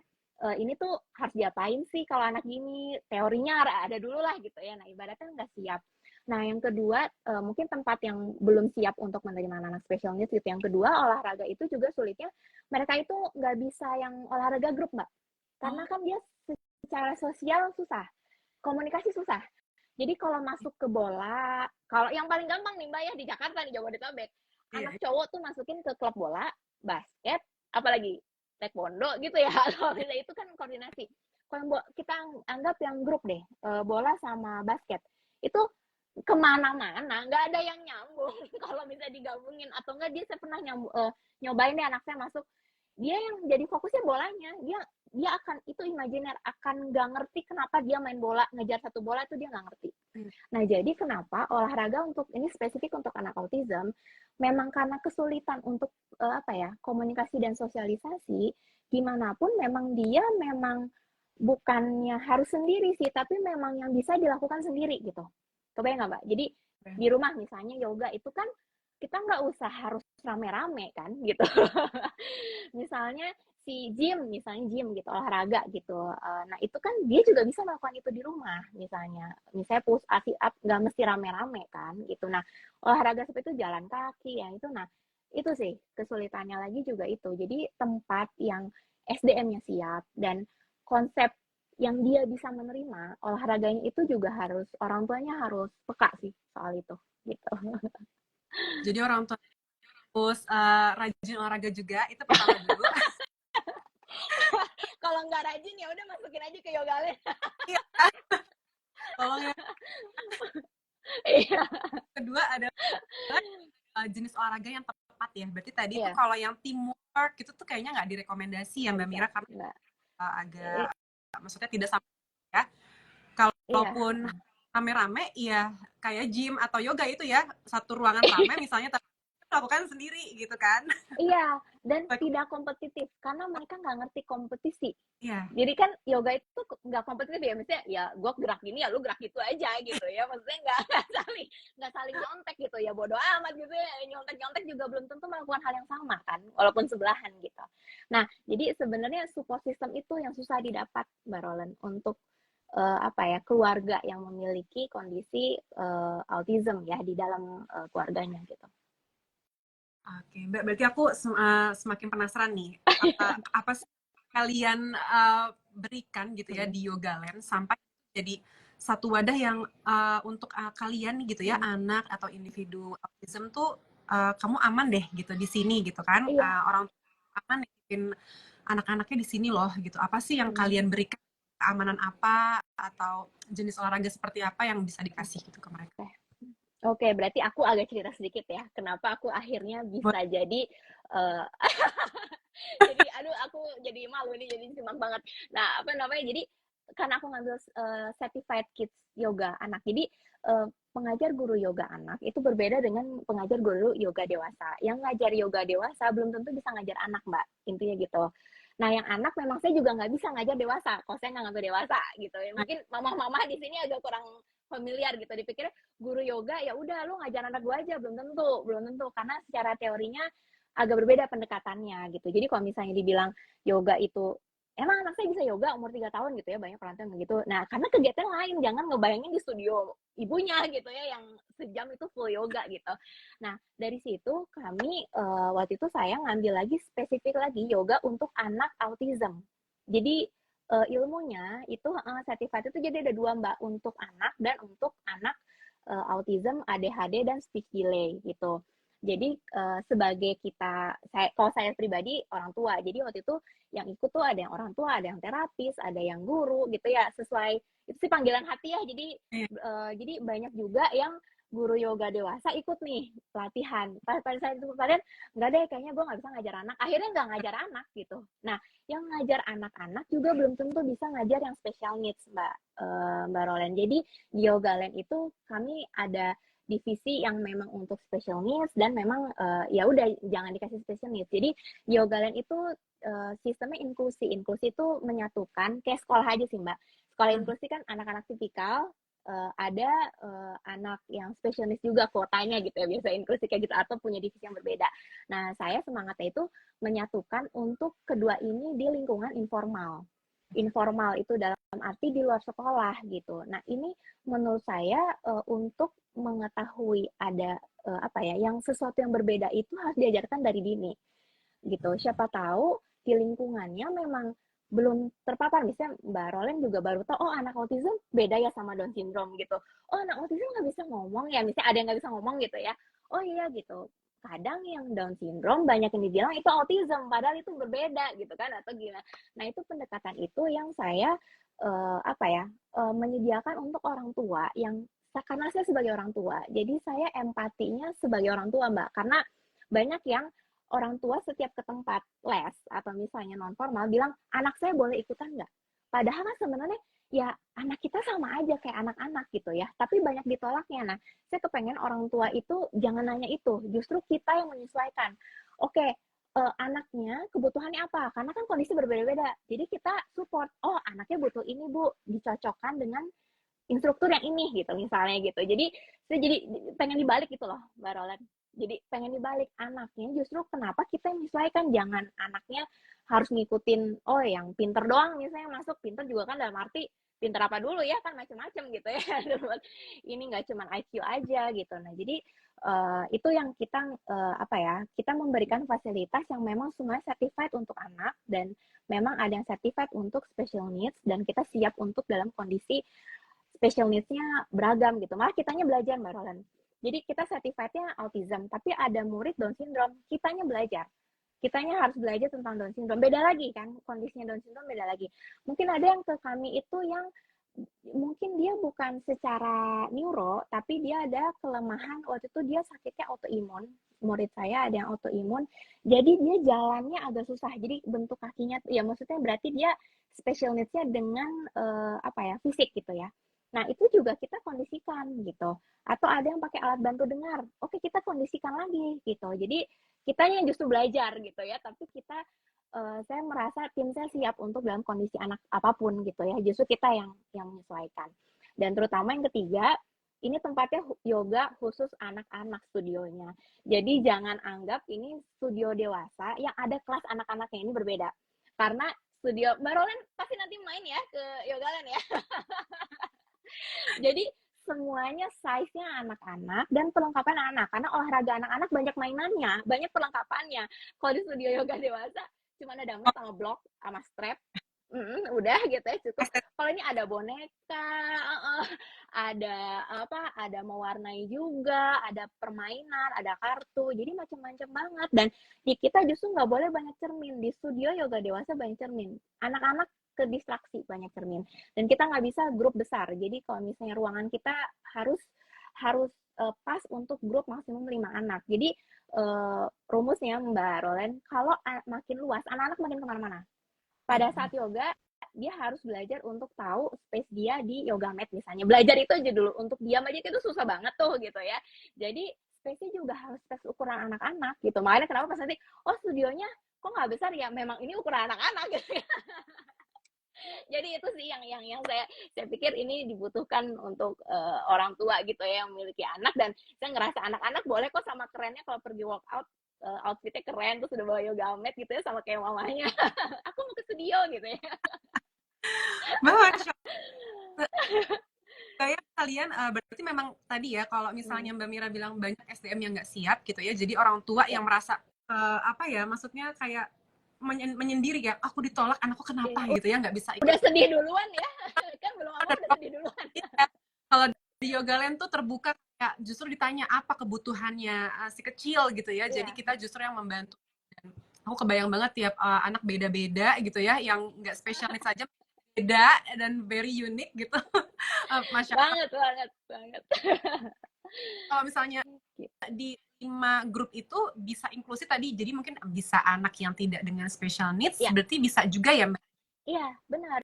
ini tuh harus diapain sih kalau anak gini, teorinya ada dulu lah gitu ya. Nah ibaratnya nggak siap. Nah yang kedua, mungkin tempat yang belum siap untuk menerima anak special needs gitu. Yang kedua, olahraga itu juga sulitnya mereka itu nggak bisa yang olahraga grup, Mbak. Karena kan dia secara sosial susah, komunikasi susah. Jadi kalau masuk ke bola, kalau yang paling gampang nih Mbak ya di Jakarta nih Jabodetabek, anak cowok tuh masukin ke klub bola, basket, apalagi taekwondo gitu ya. Kalau misalnya itu kan koordinasi. Kalau kita anggap yang grup deh, bola sama basket, itu kemana-mana, nggak ada yang nyambung kalau bisa digabungin. Atau enggak dia saya pernah nyobain deh anak saya masuk, dia yang jadi fokusnya bolanya, dia akan itu imajiner, akan nggak ngerti kenapa dia main bola, ngejar satu bola itu dia nggak ngerti. Nah jadi kenapa olahraga untuk ini spesifik untuk anak autism, memang karena kesulitan untuk apa ya, komunikasi dan sosialisasi, gimana pun memang dia memang bukannya harus sendiri sih, tapi memang yang bisa dilakukan sendiri gitu. Kebayang nggak Mbak? Jadi di rumah misalnya yoga itu kan kita nggak usah harus rame-rame kan gitu. Misalnya misalnya gym gitu, olahraga gitu. Nah itu kan dia juga bisa melakukan itu di rumah misalnya push up, sit up, nggak mesti rame-rame kan gitu. Nah olahraga seperti itu jalan kaki yang itu, nah itu sih kesulitannya lagi juga itu. Jadi tempat yang SDM-nya siap dan konsep yang dia bisa menerima olahraganya itu juga harus orang tuanya harus peka sih soal itu gitu. Jadi orang tua harus rajin olahraga juga, itu pertama dulu. Kalau nggak rajin ya udah masukin aja ke yoga land. Iya, tolong ya. Iya. Kedua adalah jenis olahraga yang tepat ya. Berarti tadi itu Iya. kalau yang teamwork itu tuh kayaknya nggak direkomendasi ya Mbak Mira, karena agak maksudnya tidak sama ya. Kalaupun rame-rame ya kayak gym atau yoga itu ya satu ruangan rame misalnya, tapi lakukan sendiri gitu kan. Iya, dan tidak kompetitif karena mereka nggak ngerti kompetisi. Iya. Jadi kan yoga itu nggak kompetitif ya, misalnya ya gue gerak gini ya lu gerak gitu aja gitu ya, maksudnya nggak saling nyontek gitu ya, bodo amat gitu ya, nyontek juga belum tentu melakukan hal yang sama kan, walaupun sebelahan gitu. Nah jadi sebenarnya support system itu yang susah didapat Mbak Roland untuk apa ya, keluarga yang memiliki kondisi autism ya di dalam keluarganya gitu. Oke, Mbak, berarti aku semakin penasaran nih, apa sih kalian berikan gitu ya di Yogaland sampai jadi satu wadah yang untuk kalian gitu ya, anak atau individu autism tuh kamu aman deh gitu di sini gitu kan, orang tua aman bikin anak-anaknya di sini loh gitu. Apa sih yang kalian berikan, keamanan apa atau jenis olahraga seperti apa yang bisa dikasih gitu ke mereka? Oke, berarti aku agak cerita sedikit ya, kenapa aku akhirnya bisa jadi jadi aduh aku jadi malu nih, jadi simak banget. Nah, apa namanya? Jadi karena aku ngambil certified kids yoga anak. Jadi pengajar guru yoga anak itu berbeda dengan pengajar guru yoga dewasa. Yang ngajar yoga dewasa belum tentu bisa ngajar anak, Mbak. Intinya gitu. Nah, yang anak memang saya juga nggak bisa ngajar dewasa. Kalau saya nggak ngambil dewasa gitu. Ya, mungkin mama-mama di sini agak kurang familiar gitu. Dipikir guru yoga ya udah lu ngajar anak gua aja, belum tentu karena secara teorinya agak berbeda pendekatannya gitu. Jadi kalau misalnya dibilang yoga itu emang anak saya bisa yoga umur 3 tahun gitu ya, banyak orang tua begitu. Nah, karena kegiatan lain, jangan ngebayangin di studio ibunya gitu ya yang sejam itu full yoga gitu. Nah, dari situ kami waktu itu saya ngambil lagi spesifik lagi yoga untuk anak autism. Jadi ilmunya itu certified itu jadi ada 2 Mbak, untuk anak dan untuk anak autism, ADHD dan speech delay gitu. Jadi sebagai kalau saya pribadi orang tua, jadi waktu itu yang ikut tuh ada yang orang tua, ada yang terapis, ada yang guru gitu ya, sesuai itu sih panggilan hati ya. Jadi banyak juga yang guru yoga dewasa ikut nih pelatihan. Pada saat itu kalian nggak deh, kayaknya gue nggak bisa ngajar anak. Akhirnya nggak ngajar anak gitu. Nah, yang ngajar anak-anak juga belum tentu bisa ngajar yang special needs, Mbak Roland. Jadi di Yoga Land itu kami ada divisi yang memang untuk special needs dan memang ya udah jangan dikasih special needs. Jadi di Yoga Land itu sistemnya inklusi. Inklusi itu menyatukan kayak sekolah aja sih Mbak. Sekolah inklusi kan anak-anak tipikal, ada anak yang special needs juga kuotanya gitu ya, biasa inklusi kayak gitu, atau punya divisi yang berbeda. Nah, saya semangatnya itu menyatukan untuk kedua ini di lingkungan informal. Informal itu dalam arti di luar sekolah gitu. Nah, ini menurut saya untuk mengetahui ada apa ya, yang sesuatu yang berbeda itu harus diajarkan dari dini. gitu. Siapa tahu di lingkungannya memang belum terpapar. Misalnya Mbak Rolen juga baru tahu, oh anak autism beda ya sama Down syndrome gitu. Oh anak autism nggak bisa ngomong ya, misalnya ada yang nggak bisa ngomong gitu ya. Oh iya gitu. Kadang yang Down syndrome banyak yang dibilang itu autism, padahal itu berbeda gitu kan, atau gimana. Nah itu pendekatan itu yang saya menyediakan untuk orang tua yang karena saya sebagai orang tua, jadi saya empatinya sebagai orang tua Mbak, karena banyak yang orang tua setiap ke tempat les atau misalnya non formal bilang anak saya boleh ikutan nggak? Padahal kan sebenarnya ya anak kita sama aja kayak anak-anak gitu ya, tapi banyak ditolaknya. Nah, saya kepengen orang tua itu jangan nanya itu, justru kita yang menyesuaikan. Oke, anaknya kebutuhannya apa? Karena kan kondisi berbeda-beda. Jadi kita support, oh anaknya butuh ini Bu, dicocokkan dengan instruktur yang ini gitu misalnya gitu. Jadi saya jadi pengen dibalik gitu loh Mbak Roland. Jadi pengen dibalik anaknya justru kenapa kita menyesuaikan, jangan anaknya harus ngikutin oh yang pinter doang misalnya masuk, pinter juga kan dalam arti pinter apa dulu ya kan macam-macam gitu ya. Ini nggak cuma IQ aja gitu. Nah jadi itu yang kita kita memberikan fasilitas yang memang semuanya certified untuk anak dan memang ada yang certified untuk special needs dan kita siap untuk dalam kondisi special needs-nya beragam gitu. Malah kitanya belajar Mbak Roland. Jadi kita certified-nya autism, tapi ada murid Down syndrome, kitanya belajar. Kitanya harus belajar tentang Down syndrome. Beda lagi kan, kondisinya Down syndrome beda lagi. Mungkin ada yang ke kami itu yang mungkin dia bukan secara neuro, tapi dia ada kelemahan, waktu itu dia sakitnya autoimun. Murid saya ada yang autoimun, jadi dia jalannya agak susah. Jadi bentuk kakinya, ya maksudnya berarti dia special needs-nya dengan fisik gitu ya. Nah, itu juga kita kondisikan gitu. Atau ada yang pakai alat bantu dengar. Oke, kita kondisikan lagi gitu. Jadi kita yang justru belajar gitu ya, tapi saya merasa tim saya siap untuk dalam kondisi anak apapun gitu ya. Justru kita yang menyesuaikan. Dan terutama yang ketiga, ini tempatnya yoga khusus anak-anak studionya. Jadi jangan anggap ini studio dewasa yang ada kelas anak-anaknya, ini berbeda. Karena studio Mbak Roland pasti nanti main ya ke Yogaland ya. Jadi semuanya size-nya anak-anak dan perlengkapan anak. Karena olahraga anak-anak banyak mainannya, banyak perlengkapannya. Kalau di studio yoga dewasa, cuma ada mat sama blok sama strap. Udah gitu ya cukup. Kalau ini ada boneka, ada mewarnai juga, ada permainan, ada kartu. Jadi macam-macam banget. Dan di kita justru nggak boleh banyak cermin. Di studio yoga dewasa banyak cermin. Anak-anak ke distraksi banyak cermin dan kita nggak bisa grup besar, jadi kalau misalnya ruangan kita harus pas untuk grup maksimum 5 anak. Jadi rumusnya Mbak Rolen, kalau makin luas anak-anak makin kemana-mana. Pada saat yoga dia harus belajar untuk tahu space dia di yoga mat misalnya. Belajar itu aja dulu, untuk diam aja itu susah banget tuh gitu ya. Jadi space-nya juga harus space ukuran anak-anak gitu. Makanya kenapa pas nanti studionya kok nggak besar ya, memang ini ukuran anak-anak gitu ya. Jadi itu sih yang saya pikir ini dibutuhkan untuk orang tua gitu ya yang memiliki anak, dan saya ngerasa anak-anak boleh kok sama kerennya kalau pergi workout outfitnya keren terus udah bawa yoga mat gitu ya sama kayak mamanya. Aku mau ke studio gitu ya. Bahwa saya kalian berarti memang tadi ya kalau misalnya Mbak Mira bilang banyak SDM yang nggak siap gitu ya, jadi orang tua yang merasa maksudnya kayak menyendiri ya, aku ditolak, anakku kenapa gitu ya, nggak bisa ikut. Udah sedih duluan ya, kan belum apa udah sedih duluan. Kalau di Yogaland tuh terbuka kayak justru ditanya apa kebutuhannya si kecil gitu ya, jadi kita justru yang membantu. Dan aku kebayang banget tiap anak beda-beda gitu ya, yang nggak special needs saja beda dan very unique gitu. Masya Allah. Banget. Kalau misalnya di 5 grup itu bisa inklusif tadi, jadi mungkin bisa anak yang tidak dengan special needs, ya. Berarti bisa juga ya Mbak? Iya, benar.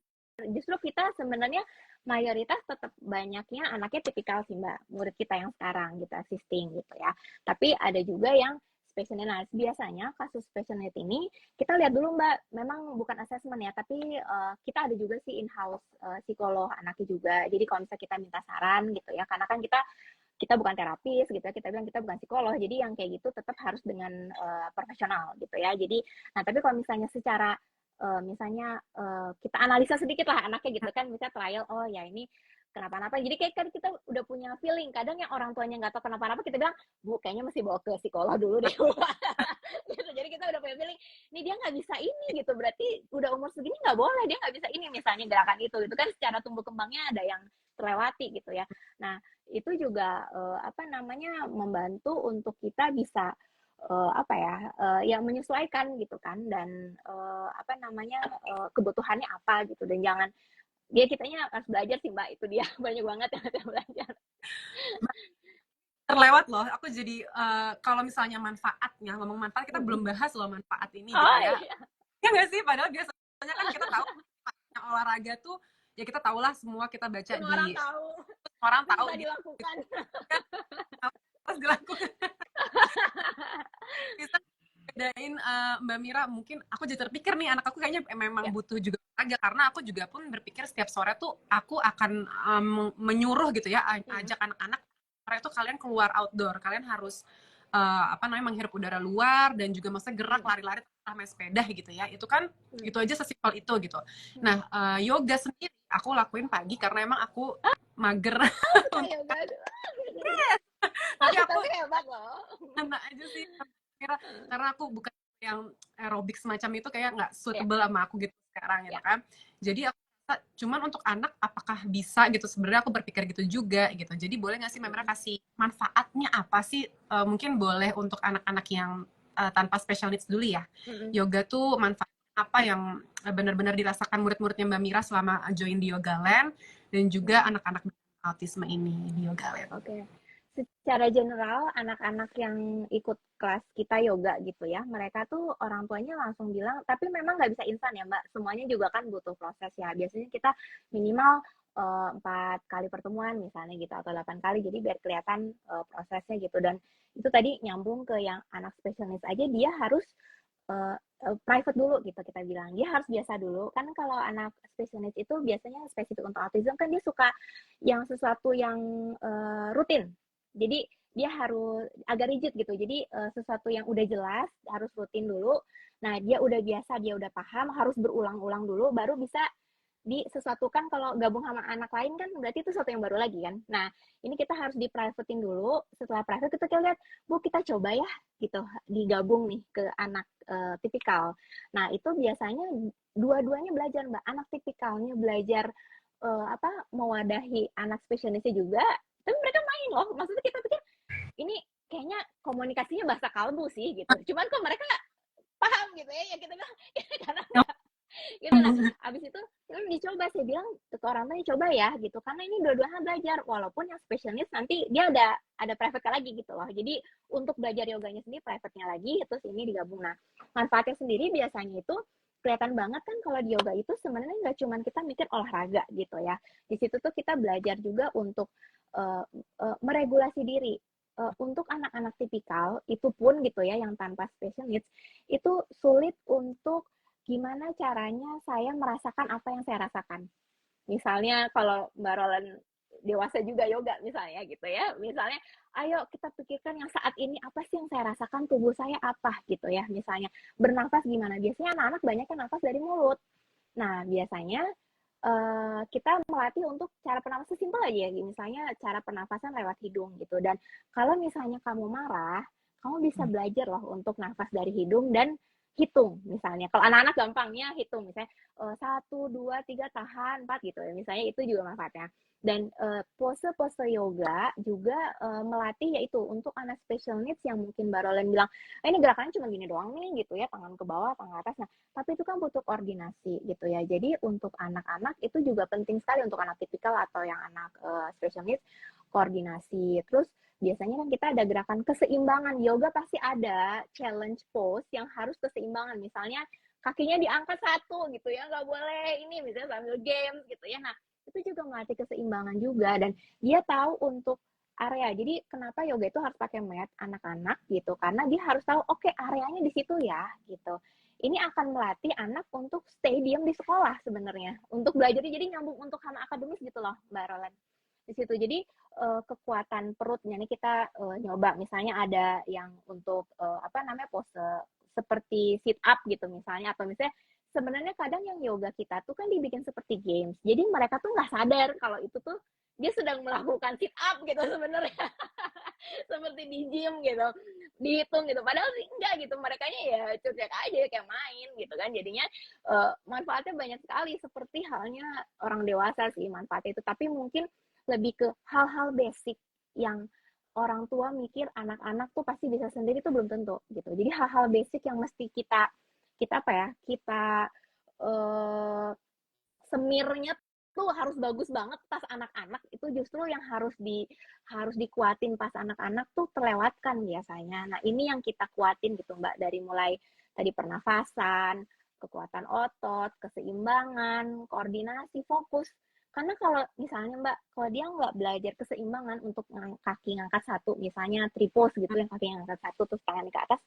Justru kita sebenarnya mayoritas tetap banyaknya anaknya tipikal sih Mbak, murid kita yang sekarang gitu, assisting gitu ya. Tapi ada juga yang special needs. Nah, biasanya kasus special needs ini kita lihat dulu Mbak, memang bukan assessment ya, tapi kita ada juga sih in-house psikolog anaknya juga. Jadi kalau misalnya kita minta saran gitu ya, karena kan kita bukan terapis gitu ya, kita bilang kita bukan psikolog, jadi yang kayak gitu tetap harus dengan profesional gitu ya. Jadi, nah tapi kalau misalnya secara misalnya kita analisa sedikit lah anaknya gitu kan, misalnya trial, oh ya ini kenapa-napa. Jadi kayak kan kita udah punya feeling. Kadang yang orang tuanya nggak tahu kenapa-napa, kita bilang, Bu, kayaknya mesti bawa ke psikolog dulu deh. Gitu. Jadi kita udah punya feeling, nih dia nggak bisa ini gitu. Berarti udah umur segini nggak boleh, dia nggak bisa ini. Misalnya gerakan itu. Itu kan secara tumbuh kembangnya ada yang terlewati gitu ya. Nah, itu juga apa namanya membantu untuk kita bisa apa ya yang menyesuaikan gitu kan dan apa namanya kebutuhannya apa gitu dan jangan dia kitanya harus belajar sih Mbak itu dia banyak banget yang harus belajar. Terlewat loh, aku jadi kalau misalnya manfaatnya, ngomong manfaat kita belum bahas loh manfaat ini gitu Oh ya. iya. Ya nggak sih? Padahal biasanya kan kita tahu manfaatnya olahraga tuh ya kita tahulah semua kita baca Semua orang di tahu orang tahu bisa gitu dilakukan. kan harus dilakukan bisa bedain Mbak Mira mungkin aku jadi terpikir nih anak aku kayaknya memang Ya. butuh juga olahraga karena aku juga pun berpikir setiap sore tuh aku akan menyuruh gitu ya ajak anak-anak sore itu kalian keluar outdoor kalian harus apa namanya menghirup udara luar dan juga maksudnya gerak lari-lari main sepeda gitu ya itu kan itu aja sesimpel itu gitu. Nah yoga sendiri aku lakuin pagi karena emang aku mager Yoga tapi aku tapi hebat loh. enak aja sih kira karena aku bukan yang aerobik semacam itu kayak nggak Ya, suitable sama aku gitu sekarang gitu ya. kan jadi aku rasa cuman untuk anak apakah bisa gitu sebenarnya aku berpikir gitu juga gitu jadi boleh nggak sih Mbak Mira kasih manfaatnya apa sih mungkin boleh untuk anak-anak yang tanpa special needs dulu ya yoga tuh manfaat apa yang benar-benar dirasakan murid-muridnya Mbak Mira selama join di Yoga Land dan juga anak-anak autisme ini di Yoga Land. Oke. Secara general, anak-anak yang ikut kelas kita yoga gitu ya, mereka tuh orang tuanya langsung bilang, tapi memang nggak bisa instan ya Mbak, semuanya juga kan butuh proses ya. Biasanya kita minimal 4 kali pertemuan misalnya gitu, atau 8 kali, jadi biar kelihatan prosesnya gitu. Dan itu tadi nyambung ke yang anak special needs aja, dia harus private dulu gitu kita bilang. Dia harus biasa dulu. Kan kalau anak special needs itu biasanya spesifik untuk autism kan dia suka yang sesuatu yang rutin. Jadi dia harus agak rigid gitu. Jadi sesuatu yang udah jelas harus rutin dulu. Nah, dia udah biasa, dia udah paham, harus berulang-ulang dulu baru bisa disesuatukan. Kalau gabung sama anak lain kan berarti itu sesuatu yang baru lagi kan. Nah, ini kita harus di privatein dulu. Setelah private kita lihat, Bu, kita coba ya gitu digabung nih ke anak tipikal. Nah, itu biasanya dua-duanya belajar Mbak. Anak tipikalnya belajar apa mewadahi anak spesialisnya juga, tapi mereka main loh. Maksudnya kita pikir ini kayaknya komunikasinya bahasa kalbu sih gitu. Cuman kok mereka paham gitu ya kita bilang karena gitu. Nah abis itu dicoba, saya bilang ke orang tuanya coba ya gitu karena ini dua-duanya belajar walaupun yang spesialis nanti dia ada private lagi gitu loh. Jadi untuk belajar yoganya sendiri private-nya lagi terus ini digabung. Nah manfaatnya sendiri biasanya itu kelihatan banget kan kalau di yoga itu sebenarnya nggak cuma kita mikir olahraga gitu ya. Di situ tuh kita belajar juga untuk meregulasi diri. Untuk anak-anak tipikal itu pun gitu ya yang tanpa special needs itu sulit untuk gimana caranya saya merasakan apa yang saya rasakan. Misalnya kalau Mbak Roland dewasa juga yoga misalnya gitu ya. Misalnya, ayo kita pikirkan yang saat ini apa sih yang saya rasakan, tubuh saya apa gitu ya. Misalnya bernafas gimana. Biasanya anak-anak banyak yang nafas dari mulut. Nah, biasanya kita melatih untuk cara pernafasan simpel aja ya. Misalnya cara pernafasan lewat hidung gitu. Dan kalau misalnya kamu marah, kamu bisa belajar loh untuk nafas dari hidung dan hitung misalnya. Kalau anak-anak gampangnya hitung misalnya 1, 2, 3 tahan 4 gitu ya. Misalnya itu juga manfaatnya. Dan pose-pose yoga juga melatih yaitu untuk anak special needs yang mungkin Mbak Roland bilang, ini gerakannya cuma gini doang nih gitu ya, tangan ke bawah, tangan ke atas. Nah, tapi itu kan butuh koordinasi gitu ya. Jadi untuk anak-anak itu juga penting sekali untuk anak tipikal atau yang anak special needs koordinasi. Terus biasanya kan kita ada gerakan keseimbangan. Yoga pasti ada challenge pose yang harus keseimbangan. Misalnya kakinya diangkat satu gitu ya, nggak boleh ini misalnya sambil games gitu ya. Nah itu juga melatih keseimbangan juga dan dia tahu untuk area. Jadi kenapa yoga itu harus pakai mat anak-anak gitu? Karena dia harus tahu oke areanya di situ ya gitu. Ini akan melatih anak untuk stay diam di sekolah sebenarnya. Untuk belajar jadi nyambung untuk sama akademis gitu loh Mbak Roland. Di situ. Jadi kekuatan perutnya nih kita nyoba misalnya ada yang untuk apa namanya pose seperti sit up gitu misalnya atau misalnya sebenarnya kadang yang yoga kita tuh kan dibikin seperti games. Jadi mereka tuh nggak sadar kalau itu tuh dia sedang melakukan sit up gitu sebenarnya. Seperti di gym gitu, dihitung gitu, padahal sih enggak gitu, merekanya ya cuek aja kayak main gitu kan. Jadinya manfaatnya banyak sekali, seperti halnya orang dewasa sih manfaatnya itu, tapi mungkin lebih ke hal-hal basic yang orang tua mikir anak-anak tuh pasti bisa sendiri tuh belum tentu gitu. Jadi hal-hal basic yang mesti kita kita apa ya kita eh, semirnya tuh harus bagus banget pas anak-anak, itu justru yang harus dikuatin pas anak-anak tuh terlewatkan biasanya. Nah, ini yang kita kuatin gitu, Mbak, dari mulai tadi pernafasan, kekuatan otot, keseimbangan, koordinasi, fokus. Karena kalau misalnya Mbak, kalau dia nggak belajar keseimbangan untuk kaki ngangkat satu, misalnya tripos gitu, yang kaki ngangkat satu terus tangan ke atas,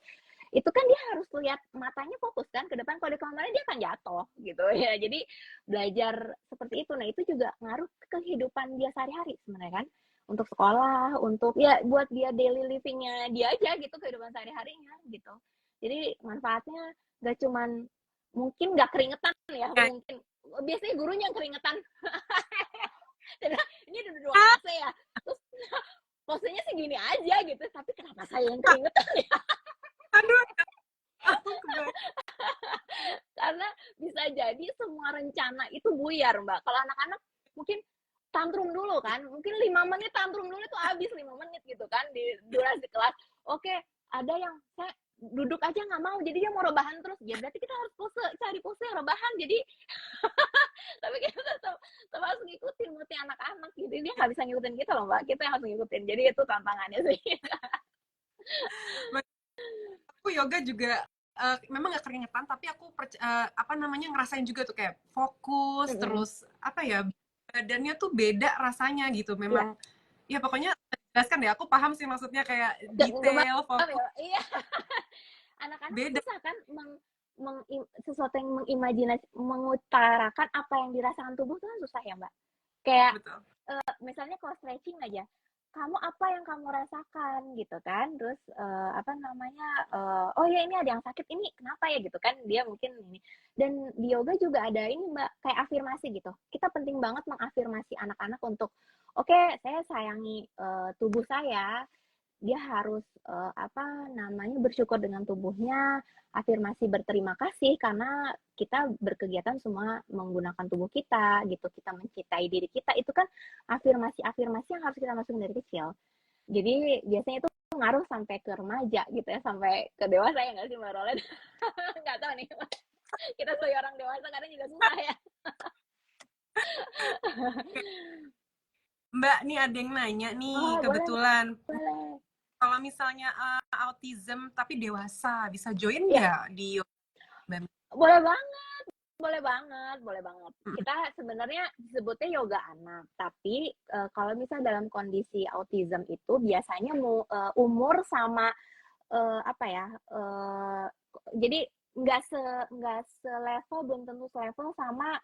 itu kan dia harus lihat matanya fokus kan ke depan, kalau di kamarnya dia akan jatuh gitu ya. Jadi belajar seperti itu, nah itu juga ngaruh ke kehidupan dia sehari-hari sebenarnya kan, untuk sekolah, untuk ya buat dia daily livingnya dia aja gitu, kehidupan sehari-harinya gitu. Jadi manfaatnya gak cuman mungkin gak keringetan ya, mungkin biasanya gurunya yang keringetan. Ini udah ruang AC ya, terus posenya sih gini aja gitu, tapi kenapa saya yang keringetan ya? Aduh, Karena bisa jadi semua rencana itu buyar, Mbak. Kalau anak-anak mungkin tantrum dulu kan, mungkin 5 menit tantrum dulu itu habis 5 menit gitu kan di durasi kelas. Oke, ada yang saya duduk aja nggak mau, jadi dia mau rebahan terus. Ya berarti kita harus cari pose rebahan. Jadi tapi kita tetap harus ngikutin moodnya anak-anak gitu. Dia nggak bisa ngikutin kita loh, Mbak. Kita yang harus ngikutin. Jadi itu tantangannya sih. aku yoga juga memang gak keringetan, tapi aku apa namanya ngerasain juga tuh kayak fokus, terus apa ya, badannya tuh beda rasanya gitu. Iya. Memang ya pokoknya jelaskan deh, aku paham sih maksudnya, kayak detail, fokus, Iya. Anak-anak beda. susah kan sesuatu yang mengimajinasi, mengutarakan apa yang dirasakan tubuh tuh kan susah ya, Mbak. Kayak Betul. misalnya kalau stretching aja, kamu apa yang kamu rasakan gitu kan, terus apa namanya, oh ya ini ada yang sakit, ini kenapa ya gitu kan, dia mungkin ini. Dan di yoga juga ada ini Mbak, kayak afirmasi gitu, kita penting banget mengafirmasi anak-anak untuk oke, saya sayangi tubuh saya, dia harus apa namanya bersyukur dengan tubuhnya, afirmasi berterima kasih karena kita berkegiatan semua menggunakan tubuh kita gitu, kita mencintai diri kita, itu kan afirmasi-afirmasi yang harus kita masukin dari kecil. Jadi biasanya itu ngaruh sampai ke remaja gitu ya, sampai ke dewasa ya nggak sih Mbak Roland? Nggak tahu nih, kita sebagai orang dewasa kadang juga susah ya. Mbak, nih ada yang nanya nih, Oh boleh kebetulan. boleh. Kalau misalnya autism tapi dewasa, bisa join Ya nggak di yoga? boleh banget. Boleh banget, boleh banget. Kita sebenarnya sebutnya yoga anak, tapi kalau misal dalam kondisi autism itu biasanya umur sama apa ya? Jadi nggak selevel, belum tentu selevel sama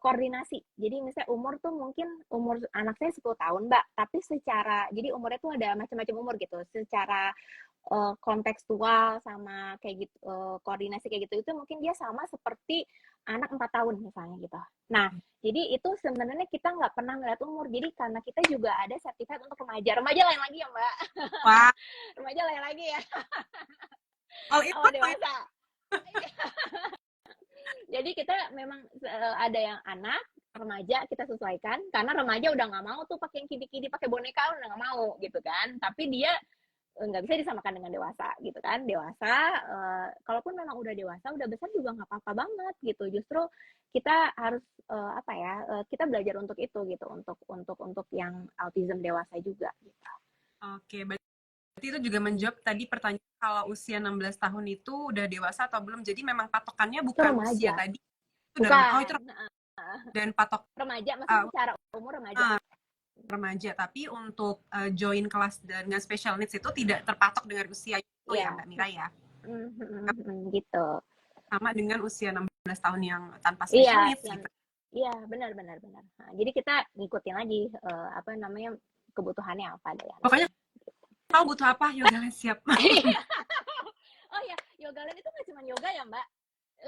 koordinasi. Jadi misalnya umur tuh mungkin umur anak saya 10 tahun, Mbak, tapi secara jadi umurnya tuh ada macam-macam umur gitu. Secara kontekstual sama kayak gitu, koordinasi kayak gitu, itu mungkin dia sama seperti anak 4 tahun misalnya gitu. Nah, jadi itu sebenarnya kita nggak pernah ngeliat umur. Jadi karena kita juga ada sertifikat untuk remaja. Remaja lain lagi ya, Mbak. Wah, Remaja lain lagi ya, all in sama one. dewasa. Jadi kita memang ada yang anak, remaja kita sesuaikan, karena remaja udah nggak mau tuh pakai yang kidi-kidi, pakai boneka, udah nggak mau gitu kan. Tapi dia nggak bisa disamakan dengan dewasa gitu kan. Dewasa kalaupun memang udah dewasa, udah besar juga nggak apa-apa banget gitu. Justru kita harus apa ya, kita belajar untuk itu gitu, untuk yang autism dewasa juga gitu. Oke, berarti itu juga menjawab tadi pertanyaan kalau usia 16 tahun itu udah dewasa atau belum. Jadi memang patokannya Itu bukan usia remaja, tadi. Itu dalam, oh itu bukan dan patok remaja, maksudnya secara umur remaja. Remaja, tapi untuk join kelas dengan special needs itu tidak terpatok dengan usia itu ya, Iya, Mbak Mira ya. gitu. Sama dengan usia 16 tahun yang tanpa Iya, special needs yang gitu. iya benar. Nah, jadi kita ngikutin lagi apa namanya kebutuhannya apa deh ya. Pokoknya tahu butuh apa, yoga siap. Oh ya, yoga land itu nggak cuma yoga ya Mbak.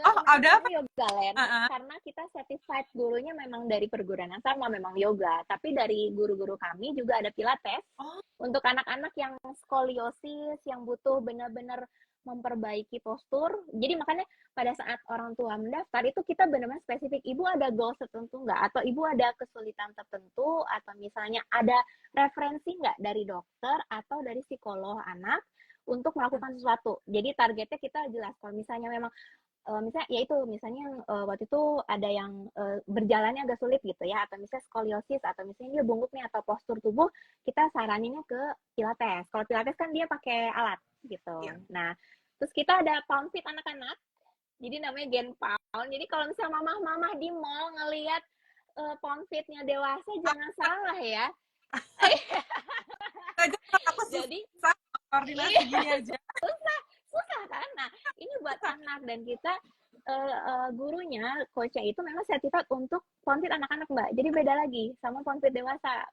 Oh, Nama ada apa? saya Yoga Land Heeh. karena kita certified gurunya memang dari perguruan yang sama, memang yoga. Tapi dari guru-guru kami juga ada pilates Oh, untuk anak-anak yang skoliosis, yang butuh benar-benar memperbaiki postur. Jadi makanya pada saat orang tua mendaftar itu kita benar-benar spesifik. Ibu ada goal tertentu nggak? Atau ibu ada kesulitan tertentu? Atau misalnya ada referensi nggak dari dokter atau dari psikolog anak untuk melakukan sesuatu. Jadi targetnya kita jelas. Kalau misalnya memang misalnya ya itu misalnya waktu itu ada yang berjalannya agak sulit gitu ya, atau misalnya skoliosis, atau misalnya dia bungkuk nih, atau postur tubuh, kita saraninnya ke pilates. Kalau pilates kan dia pakai alat iya. gitu. Nah, terus kita ada pound fit anak-anak, jadi namanya Gen Pound. Jadi kalau misalnya mamah-mamah di mall ngelihat pound fitnya dewasa, jangan salah ya. Aja aku Jadi susah koordinasi iya, gini aja. susah susah kan. Nah, ini buat anak, dan kita gurunya, coachnya itu memang sertifikat untuk ponfit anak-anak, Mbak. Jadi beda lagi sama ponfit dewasa.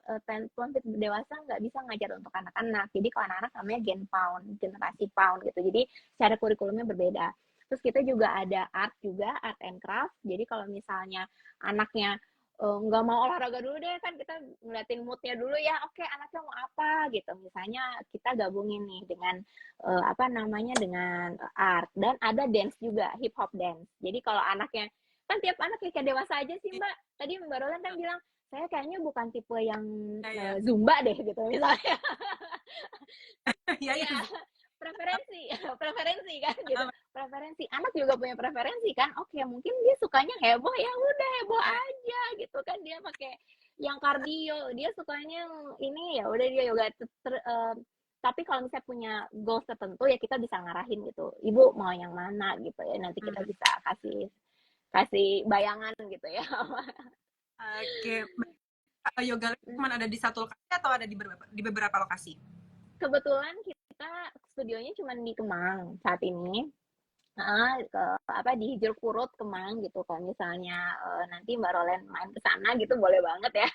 Ponfit dewasa nggak bisa ngajar untuk anak-anak. Jadi kalau anak-anak namanya Gen Pound, generasi Pound gitu. Jadi secara kurikulumnya berbeda. Terus kita juga ada art juga, art and craft. Jadi kalau misalnya anaknya nggak mau olahraga dulu deh, kan kita ngeliatin moodnya dulu ya. Oke, anaknya mau apa gitu. Misalnya kita gabungin nih dengan apa namanya, dengan art, dan ada dance juga, hip hop dance. Jadi kalau anaknya, kan tiap anak kayak dewasa aja sih Mbak. Tadi Mbak Roland kan bilang saya kayaknya bukan tipe yang Ya, ya. zumba deh gitu misalnya. Ya, ya. Ya, preferensi preferensi kan gitu, preferensi anak juga punya preferensi kan. Oke, mungkin dia sukanya heboh, ya udah heboh aja gitu kan. Dia pakai yang kardio, dia sukanya yang ini, ya udah dia yoga. Tapi kalau misalnya punya goals tertentu ya kita bisa ngarahin gitu, ibu mau yang mana gitu ya, nanti kita bisa kasih kasih bayangan gitu ya. Oke. Yoga cuma ada di satu lokasi atau ada di beberapa lokasi? Kebetulan kita studionya cuma di Kemang saat ini. Ke apa, di Jeruk Purut Kemang gitu. Kalau misalnya nanti Mbak Rolen main ke sana gitu boleh banget ya.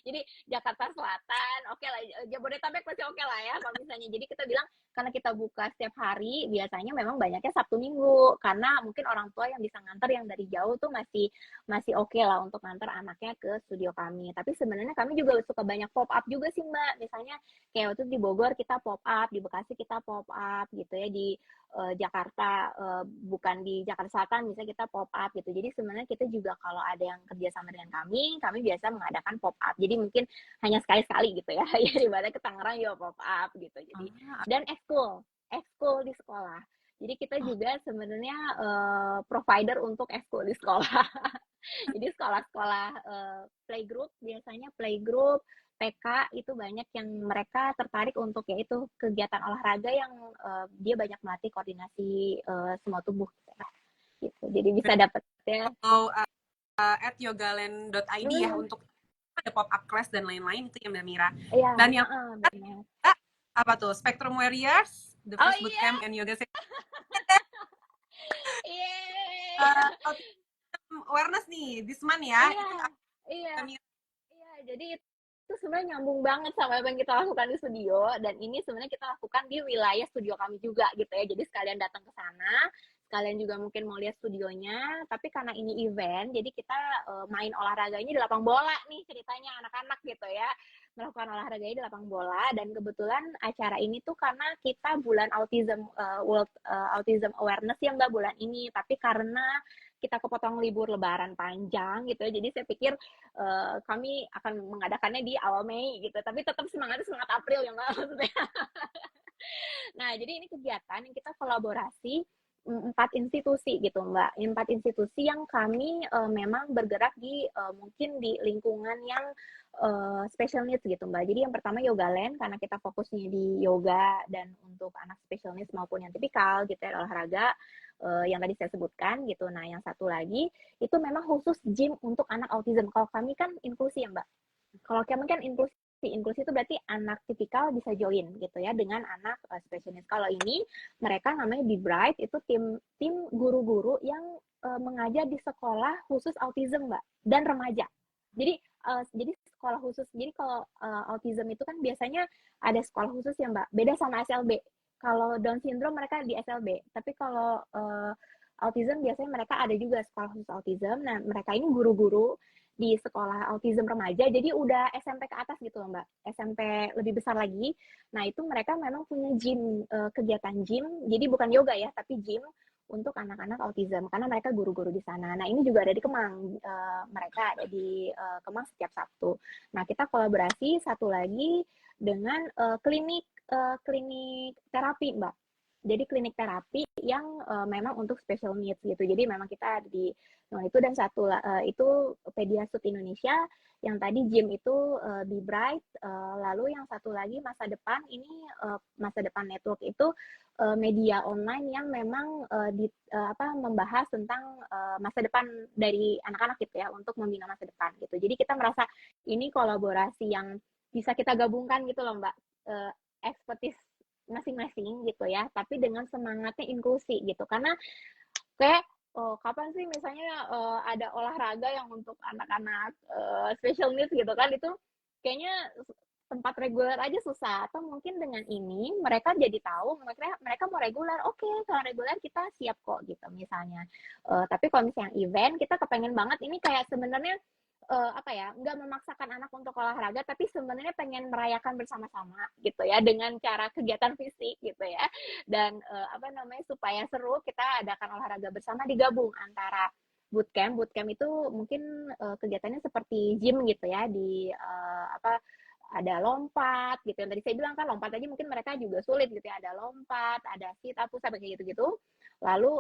Jadi Jakarta Selatan, oke lah, Jabodetabek masih oke lah ya kalau misalnya. Jadi kita bilang karena kita buka setiap hari, biasanya memang banyaknya Sabtu Minggu, karena mungkin orang tua yang bisa nganter yang dari jauh tuh masih masih oke lah untuk nganter anaknya ke studio kami. Tapi sebenarnya kami juga suka banyak pop up juga sih Mbak. Misalnya kayak waktu di Bogor kita pop up, di Bekasi kita pop up gitu ya, di Jakarta, bukan di Jakarta Selatan misalnya kita pop up gitu. Jadi sebenarnya kita juga kalau ada yang kerjasama dengan kami biasa mengadakan pop up. Jadi mungkin hanya sekali-sekali gitu ya. Ya ibaratnya ke Tangerang ya pop up gitu. Jadi Ah, dan ekskul di sekolah. Jadi kita oh, juga sebenarnya provider untuk ekskul di sekolah. Jadi sekolah-sekolah playgroup, biasanya playgroup TK itu banyak yang mereka tertarik untuk yaitu kegiatan olahraga yang dia banyak melatih koordinasi semua tubuh gitu ya. Gitu. Jadi bisa dapat ya. atau at yogaland.id ya untuk ada pop up class dan lain-lain itu yang Mbak Mira. Iya, Dan yang benar. apa tuh? Spectrum Warriors, The Oh First iya, Bootcamp and Yoga iya, Autism Awareness nih, this month ya. iya, Itu iya. Mbak Mira. Iya, jadi itu sebenarnya nyambung banget sama apa yang kita lakukan di studio, dan ini sebenarnya kita lakukan di wilayah studio kami juga gitu ya. Jadi sekalian datang ke sana, sekalian juga mungkin mau lihat studionya, tapi karena ini event, jadi kita main olahraganya di lapang bola nih ceritanya anak-anak gitu ya. Melakukan olahraganya di lapang bola, dan kebetulan acara ini tuh karena kita bulan autism World Autism Awareness ya Mbak bulan ini, tapi karena kita kepotong libur lebaran panjang gitu ya. Jadi saya pikir kami akan mengadakannya di awal Mei gitu, tapi tetap semangatnya semangat April ya Mbak maksudnya. Nah, jadi ini kegiatan yang kita kolaborasi empat institusi gitu Mbak, empat institusi yang kami memang bergerak di mungkin di lingkungan yang special needs gitu Mbak. Jadi yang pertama Yoga Land, karena kita fokusnya di yoga dan untuk anak special needs maupun yang tipikal gitu ya, olahraga yang tadi saya sebutkan gitu. Nah, yang satu lagi itu memang khusus gym untuk anak autism. Kalau kami kan inklusi ya Mbak. Kalau kami kan inklusi, inklusi itu berarti anak tipikal bisa join gitu ya dengan anak special needs. Kalau ini mereka namanya Be Bright, itu tim guru-guru yang mengajar di sekolah khusus autism Mbak dan remaja. Jadi sekolah khusus. Jadi kalau autism itu kan biasanya ada sekolah khusus ya Mbak. Beda sama SLB. Kalau Down syndrome mereka di SLB. Tapi kalau autism biasanya mereka ada juga sekolah khusus autism. Nah, mereka ini guru-guru di sekolah autism remaja, jadi udah SMP ke atas gitu loh Mbak, SMP lebih besar lagi. Nah, itu mereka memang punya gym, kegiatan gym, jadi bukan yoga ya, tapi gym untuk anak-anak autism, karena mereka guru-guru di sana. Nah, ini juga ada di Kemang, mereka ada di Kemang setiap Sabtu. Nah, kita kolaborasi satu lagi dengan klinik terapi Mbak. Jadi klinik terapi yang memang untuk special needs gitu. Jadi memang kita ada di itu, dan satu itu Pediasut Indonesia, yang tadi gym itu Be Bright, lalu yang satu lagi Masa Depan ini Masa Depan Network itu media online yang memang membahas tentang masa depan dari anak-anak gitu ya, untuk membina masa depan gitu. Jadi kita merasa ini kolaborasi yang bisa kita gabungkan gitu loh Mbak, expertise masing-masing gitu ya, tapi dengan semangatnya inklusi gitu. Karena kayak kapan sih misalnya ada olahraga yang untuk anak-anak special needs gitu kan, itu kayaknya tempat reguler aja susah. Atau mungkin dengan ini mereka jadi tahu mereka mau reguler, oke, kalau reguler kita siap kok gitu misalnya. Tapi kalau misalnya event, kita kepengen banget ini kayak sebenarnya nggak memaksakan anak untuk olahraga, tapi sebenarnya pengen merayakan bersama-sama gitu ya, dengan cara kegiatan fisik gitu ya. Dan supaya seru, kita adakan olahraga bersama, digabung antara bootcamp itu mungkin kegiatannya seperti gym gitu ya, di ada lompat gitu, yang tadi saya bilang kan, lompat aja mungkin mereka juga sulit gitu ya, ada lompat, ada sit up, push up, kayak gitu-gitu. Lalu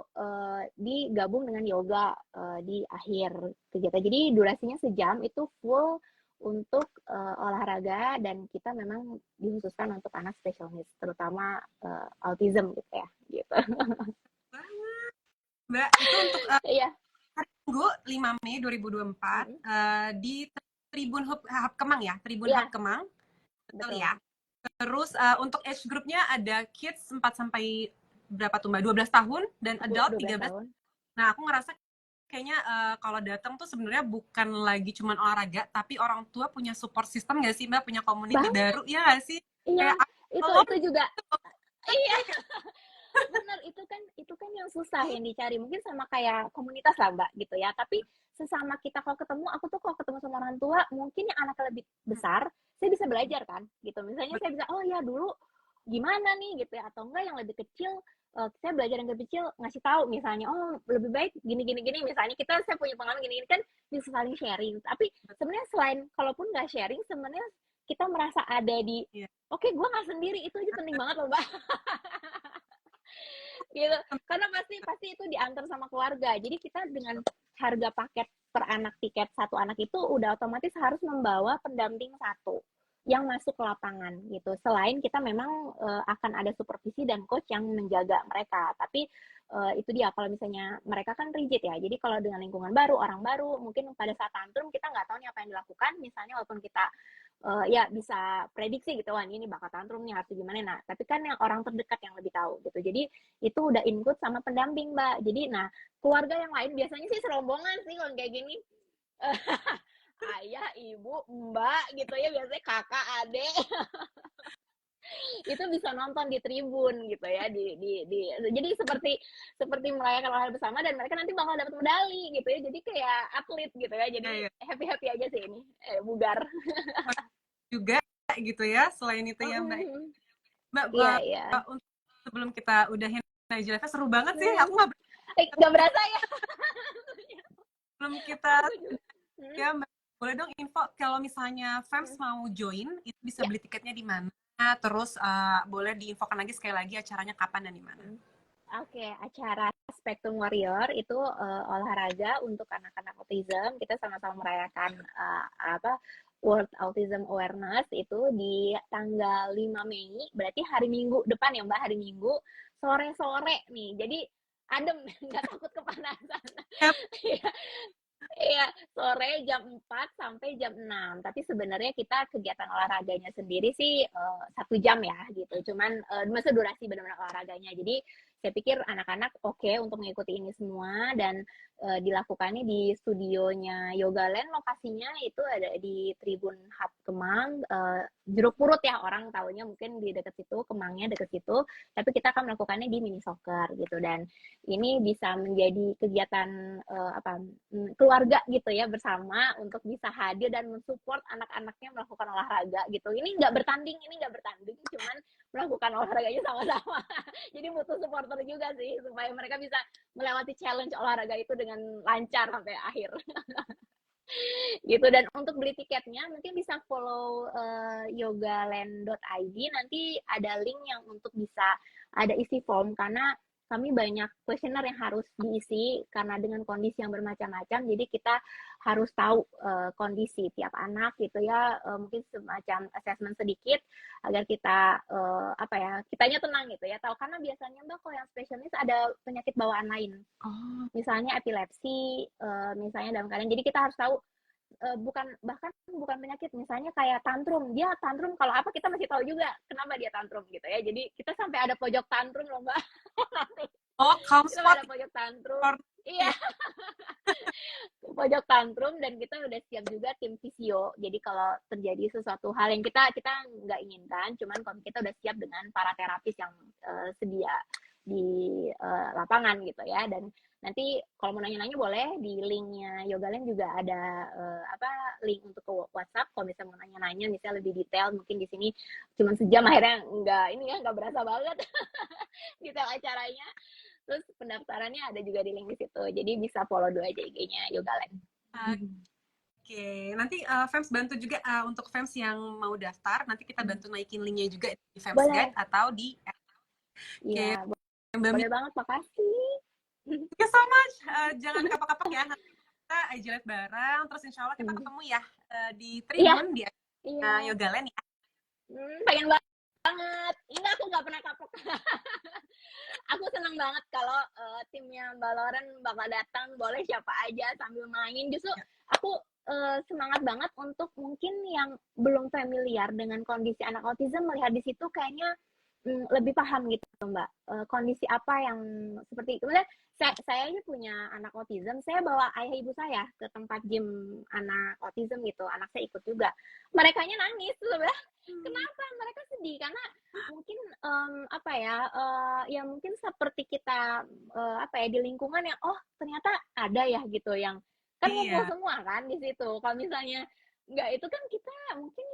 digabung dengan yoga di akhir kegiatan. Jadi durasinya sejam, itu full untuk olahraga, dan kita memang dikhususkan untuk anak special needs, terutama autism gitu ya, gitu. Mbak, itu untuk Iya. hari Minggu 5 Mei 2024 di Tribun Hub Kemang ya, Tribun Hub Kemang. Betul ya. Terus untuk age groupnya ada kids 4 sampai berapa tuh Mbak? 12 tahun dan adult 13 tahun. Nah, aku ngerasa kayaknya kalau datang tuh sebenarnya bukan lagi cuman olahraga, tapi orang tua punya support system nggak sih Mbak? Punya community baru ya nggak sih? Iya, kayak itu juga. Iya. Benar, itu kan yang susah yang dicari. Mungkin sama kayak komunitas lah Mbak gitu ya. Tapi sesama kita kalau ketemu, aku tuh kalau ketemu sama orang tua, mungkin yang anaknya lebih besar, saya bisa belajar kan gitu. Misalnya saya bisa, oh ya dulu gimana nih gitu ya, atau enggak yang lebih kecil, saya belajar yang lebih kecil, ngasih tahu misalnya, oh lebih baik gini gini gini, misalnya saya punya pengalaman gini, kan bisa saling sharing. Tapi sebenarnya selain kalaupun nggak sharing, sebenarnya kita merasa ada di oke, gue nggak sendiri, itu aja penting banget loh Mbak. Gitu, karena pasti itu diantar sama keluarga. Jadi kita dengan harga paket per anak, tiket satu anak itu udah otomatis harus membawa pendamping satu yang masuk ke lapangan gitu. Selain kita memang akan ada supervisi dan coach yang menjaga mereka. Tapi itu dia, kalau misalnya mereka kan rigid ya. Jadi kalau dengan lingkungan baru, orang baru, mungkin pada saat tantrum kita nggak tahu nih apa yang dilakukan. Misalnya walaupun kita ya bisa prediksi gitu, wah ini bakal tantrum nih, harus gimana. Nah, tapi kan yang orang terdekat yang lebih tahu gitu. Jadi itu udah include sama pendamping Mbak. Jadi nah, keluarga yang lain biasanya sih serombongan sih kalau kayak gini. Ayah, ibu, mbak gitu ya, biasanya kakak, adik. Itu bisa nonton di tribun gitu ya, jadi seperti merayakan olahraga bersama, dan mereka nanti bakal dapat medali gitu ya, jadi kayak atlet gitu ya, jadi happy aja sih ini bugar juga gitu ya. Selain itu ya Mbak, untuk sebelum kita udahin Najila, seru banget sih, aku nggak berasa ya. Belum kita ya Mbak, boleh dong info kalau misalnya fans mau join, itu bisa beli tiketnya di mana? Terus boleh diinfokan lagi sekali lagi acaranya kapan dan di mana? Oke, acara Spectrum Warrior itu olahraga untuk anak-anak autism. Kita sama-sama merayakan World Autism Awareness itu di tanggal 5 Mei, berarti hari Minggu depan ya Mbak, hari Minggu sore-sore nih. Jadi adem, nggak takut kepanasan. Iya, sore jam 4 sampai jam 6. Tapi sebenarnya kita kegiatan olahraganya sendiri sih 1 jam ya gitu. Cuman masa durasi benar-benar olahraganya. Jadi saya pikir anak-anak oke untuk mengikuti ini semua, dan dilakukannya di studionya Yogaland. Lokasinya itu ada di Tribun Hub Kemang, Jeruk Purut ya, orang taunya mungkin di dekat situ, Kemangnya dekat situ, tapi kita akan melakukannya di mini soccer gitu. Dan ini bisa menjadi kegiatan keluarga gitu ya, bersama untuk bisa hadir dan mensupport anak-anaknya melakukan olahraga gitu. Ini nggak bertanding, cuman melakukan olahraganya sama-sama. Jadi butuh supporter juga sih supaya mereka bisa melewati challenge olahraga itu dengan lancar sampai akhir. Gitu. Dan untuk beli tiketnya mungkin bisa follow yogaland.id, nanti ada link yang untuk bisa ada isi form, karena kami banyak kuesioner yang harus diisi karena dengan kondisi yang bermacam-macam, jadi kita harus tahu kondisi tiap anak gitu ya, mungkin semacam assessment sedikit agar kita kitanya tenang gitu ya, tahu, karena biasanya Mbak kalau yang spesialis ada penyakit bawaan lain, misalnya epilepsi, misalnya dalam keadaan, jadi kita harus tahu bukan penyakit, misalnya kayak tantrum, dia tantrum kalau apa kita masih tahu juga kenapa dia tantrum gitu ya, jadi kita sampai ada pojok tantrum loh Mbak. Calm Kita spot. ada pojok tantrum, iya. Pojok tantrum, dan kita udah siap juga tim fisio, jadi kalau terjadi sesuatu hal yang kita nggak inginkan, cuman kalau kita udah siap dengan para terapis yang sedia di lapangan gitu ya. Dan nanti kalau mau nanya-nanya boleh di linknya Yogaland juga ada link untuk ke WhatsApp kalau misalnya mau nanya-nanya misalnya lebih detail, mungkin di sini cuma sejam akhirnya nggak berasa banget detail acaranya. Terus pendaftarannya ada juga di link di situ, jadi bisa follow dulu aja IG-nya Yogaland. Oke, nanti Fems bantu juga untuk Fems yang mau daftar, nanti kita bantu naikin linknya juga di Fems Boleh. Guide atau di Iya, Mbak boleh banget, makasih. Thank you so much. Jangan kapak-kapak ya. Nanti kita ajalet bareng. Terus insya Allah kita ketemu ya di Tribun di Yogaland ya. Pengen banget. Ini aku nggak pernah kapok. Aku seneng banget kalau timnya Mbak Loren bakal datang. Boleh siapa aja sambil main. Justru aku semangat banget untuk mungkin yang belum familiar dengan kondisi anak autism, melihat di situ kayaknya lebih paham gitu Mbak, kondisi apa yang seperti itu. Kemudian saya ini punya anak autism, saya bawa ayah ibu saya ke tempat gym anak autism gitu, anak saya ikut juga, merekanya nangis sebenarnya. Kenapa mereka sedih? Karena mungkin ya mungkin seperti kita di lingkungan yang ternyata ada ya gitu, yang kan ngumpul semua kan di situ. Kalau misalnya nggak, itu kan kita mungkin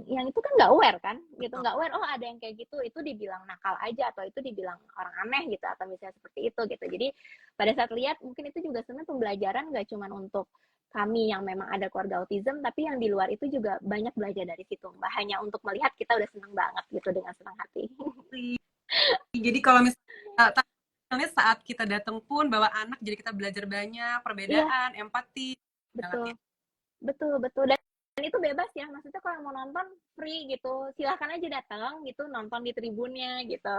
yang itu kan nggak aware kan gitu, nggak aware ada yang kayak gitu, itu dibilang nakal aja atau itu dibilang orang aneh gitu, atau misalnya seperti itu gitu. Jadi pada saat lihat mungkin itu juga sebenarnya pembelajaran, nggak cuma untuk kami yang memang ada keluarga autism, tapi yang di luar itu juga banyak belajar dari situ Mbak. Hanya untuk melihat kita udah seneng banget gitu, dengan senang hati. Jadi kalau misalnya saat kita datang pun bawa anak, jadi kita belajar banyak perbedaan, empati. Betul. Dan itu bebas ya, maksudnya kalau yang mau nonton free gitu, silahkan aja datang gitu, nonton di tribunnya gitu.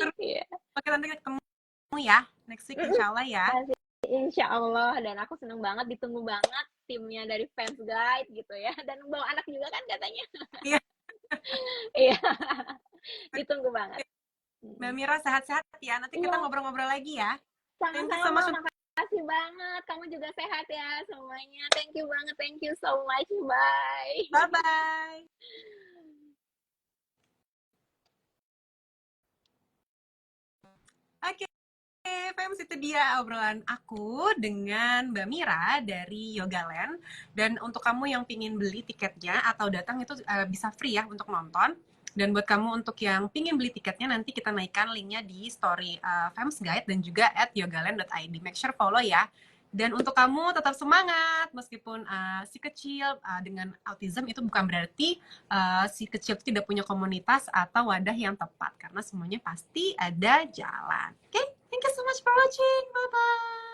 Oke, nanti ketemu ya next week insya Allah ya. Insya Allah, dan aku seneng banget, ditunggu banget timnya dari Fans Guide gitu ya, dan bawa anak juga kan katanya. Iya. Ditunggu banget. Mbak Mira sehat-sehat ya, nanti kita ngobrol-ngobrol lagi ya. Sama-sama, makasih banget, kamu juga sehat ya semuanya. Thank you banget, thank you so much, bye. Oke, Fems, itu dia obrolan aku dengan Mbak Mira dari Yogaland. Dan untuk kamu yang pingin beli tiketnya atau datang itu bisa free ya untuk nonton. Dan buat kamu untuk yang pingin beli tiketnya, nanti kita naikkan linknya di story Fems Guide dan juga @yogaland.id. Make sure follow ya. Dan untuk kamu tetap semangat, meskipun si kecil dengan autism itu bukan berarti si kecil itu tidak punya komunitas atau wadah yang tepat, karena semuanya pasti ada jalan. Oke, thank you so much for watching. Bye-bye.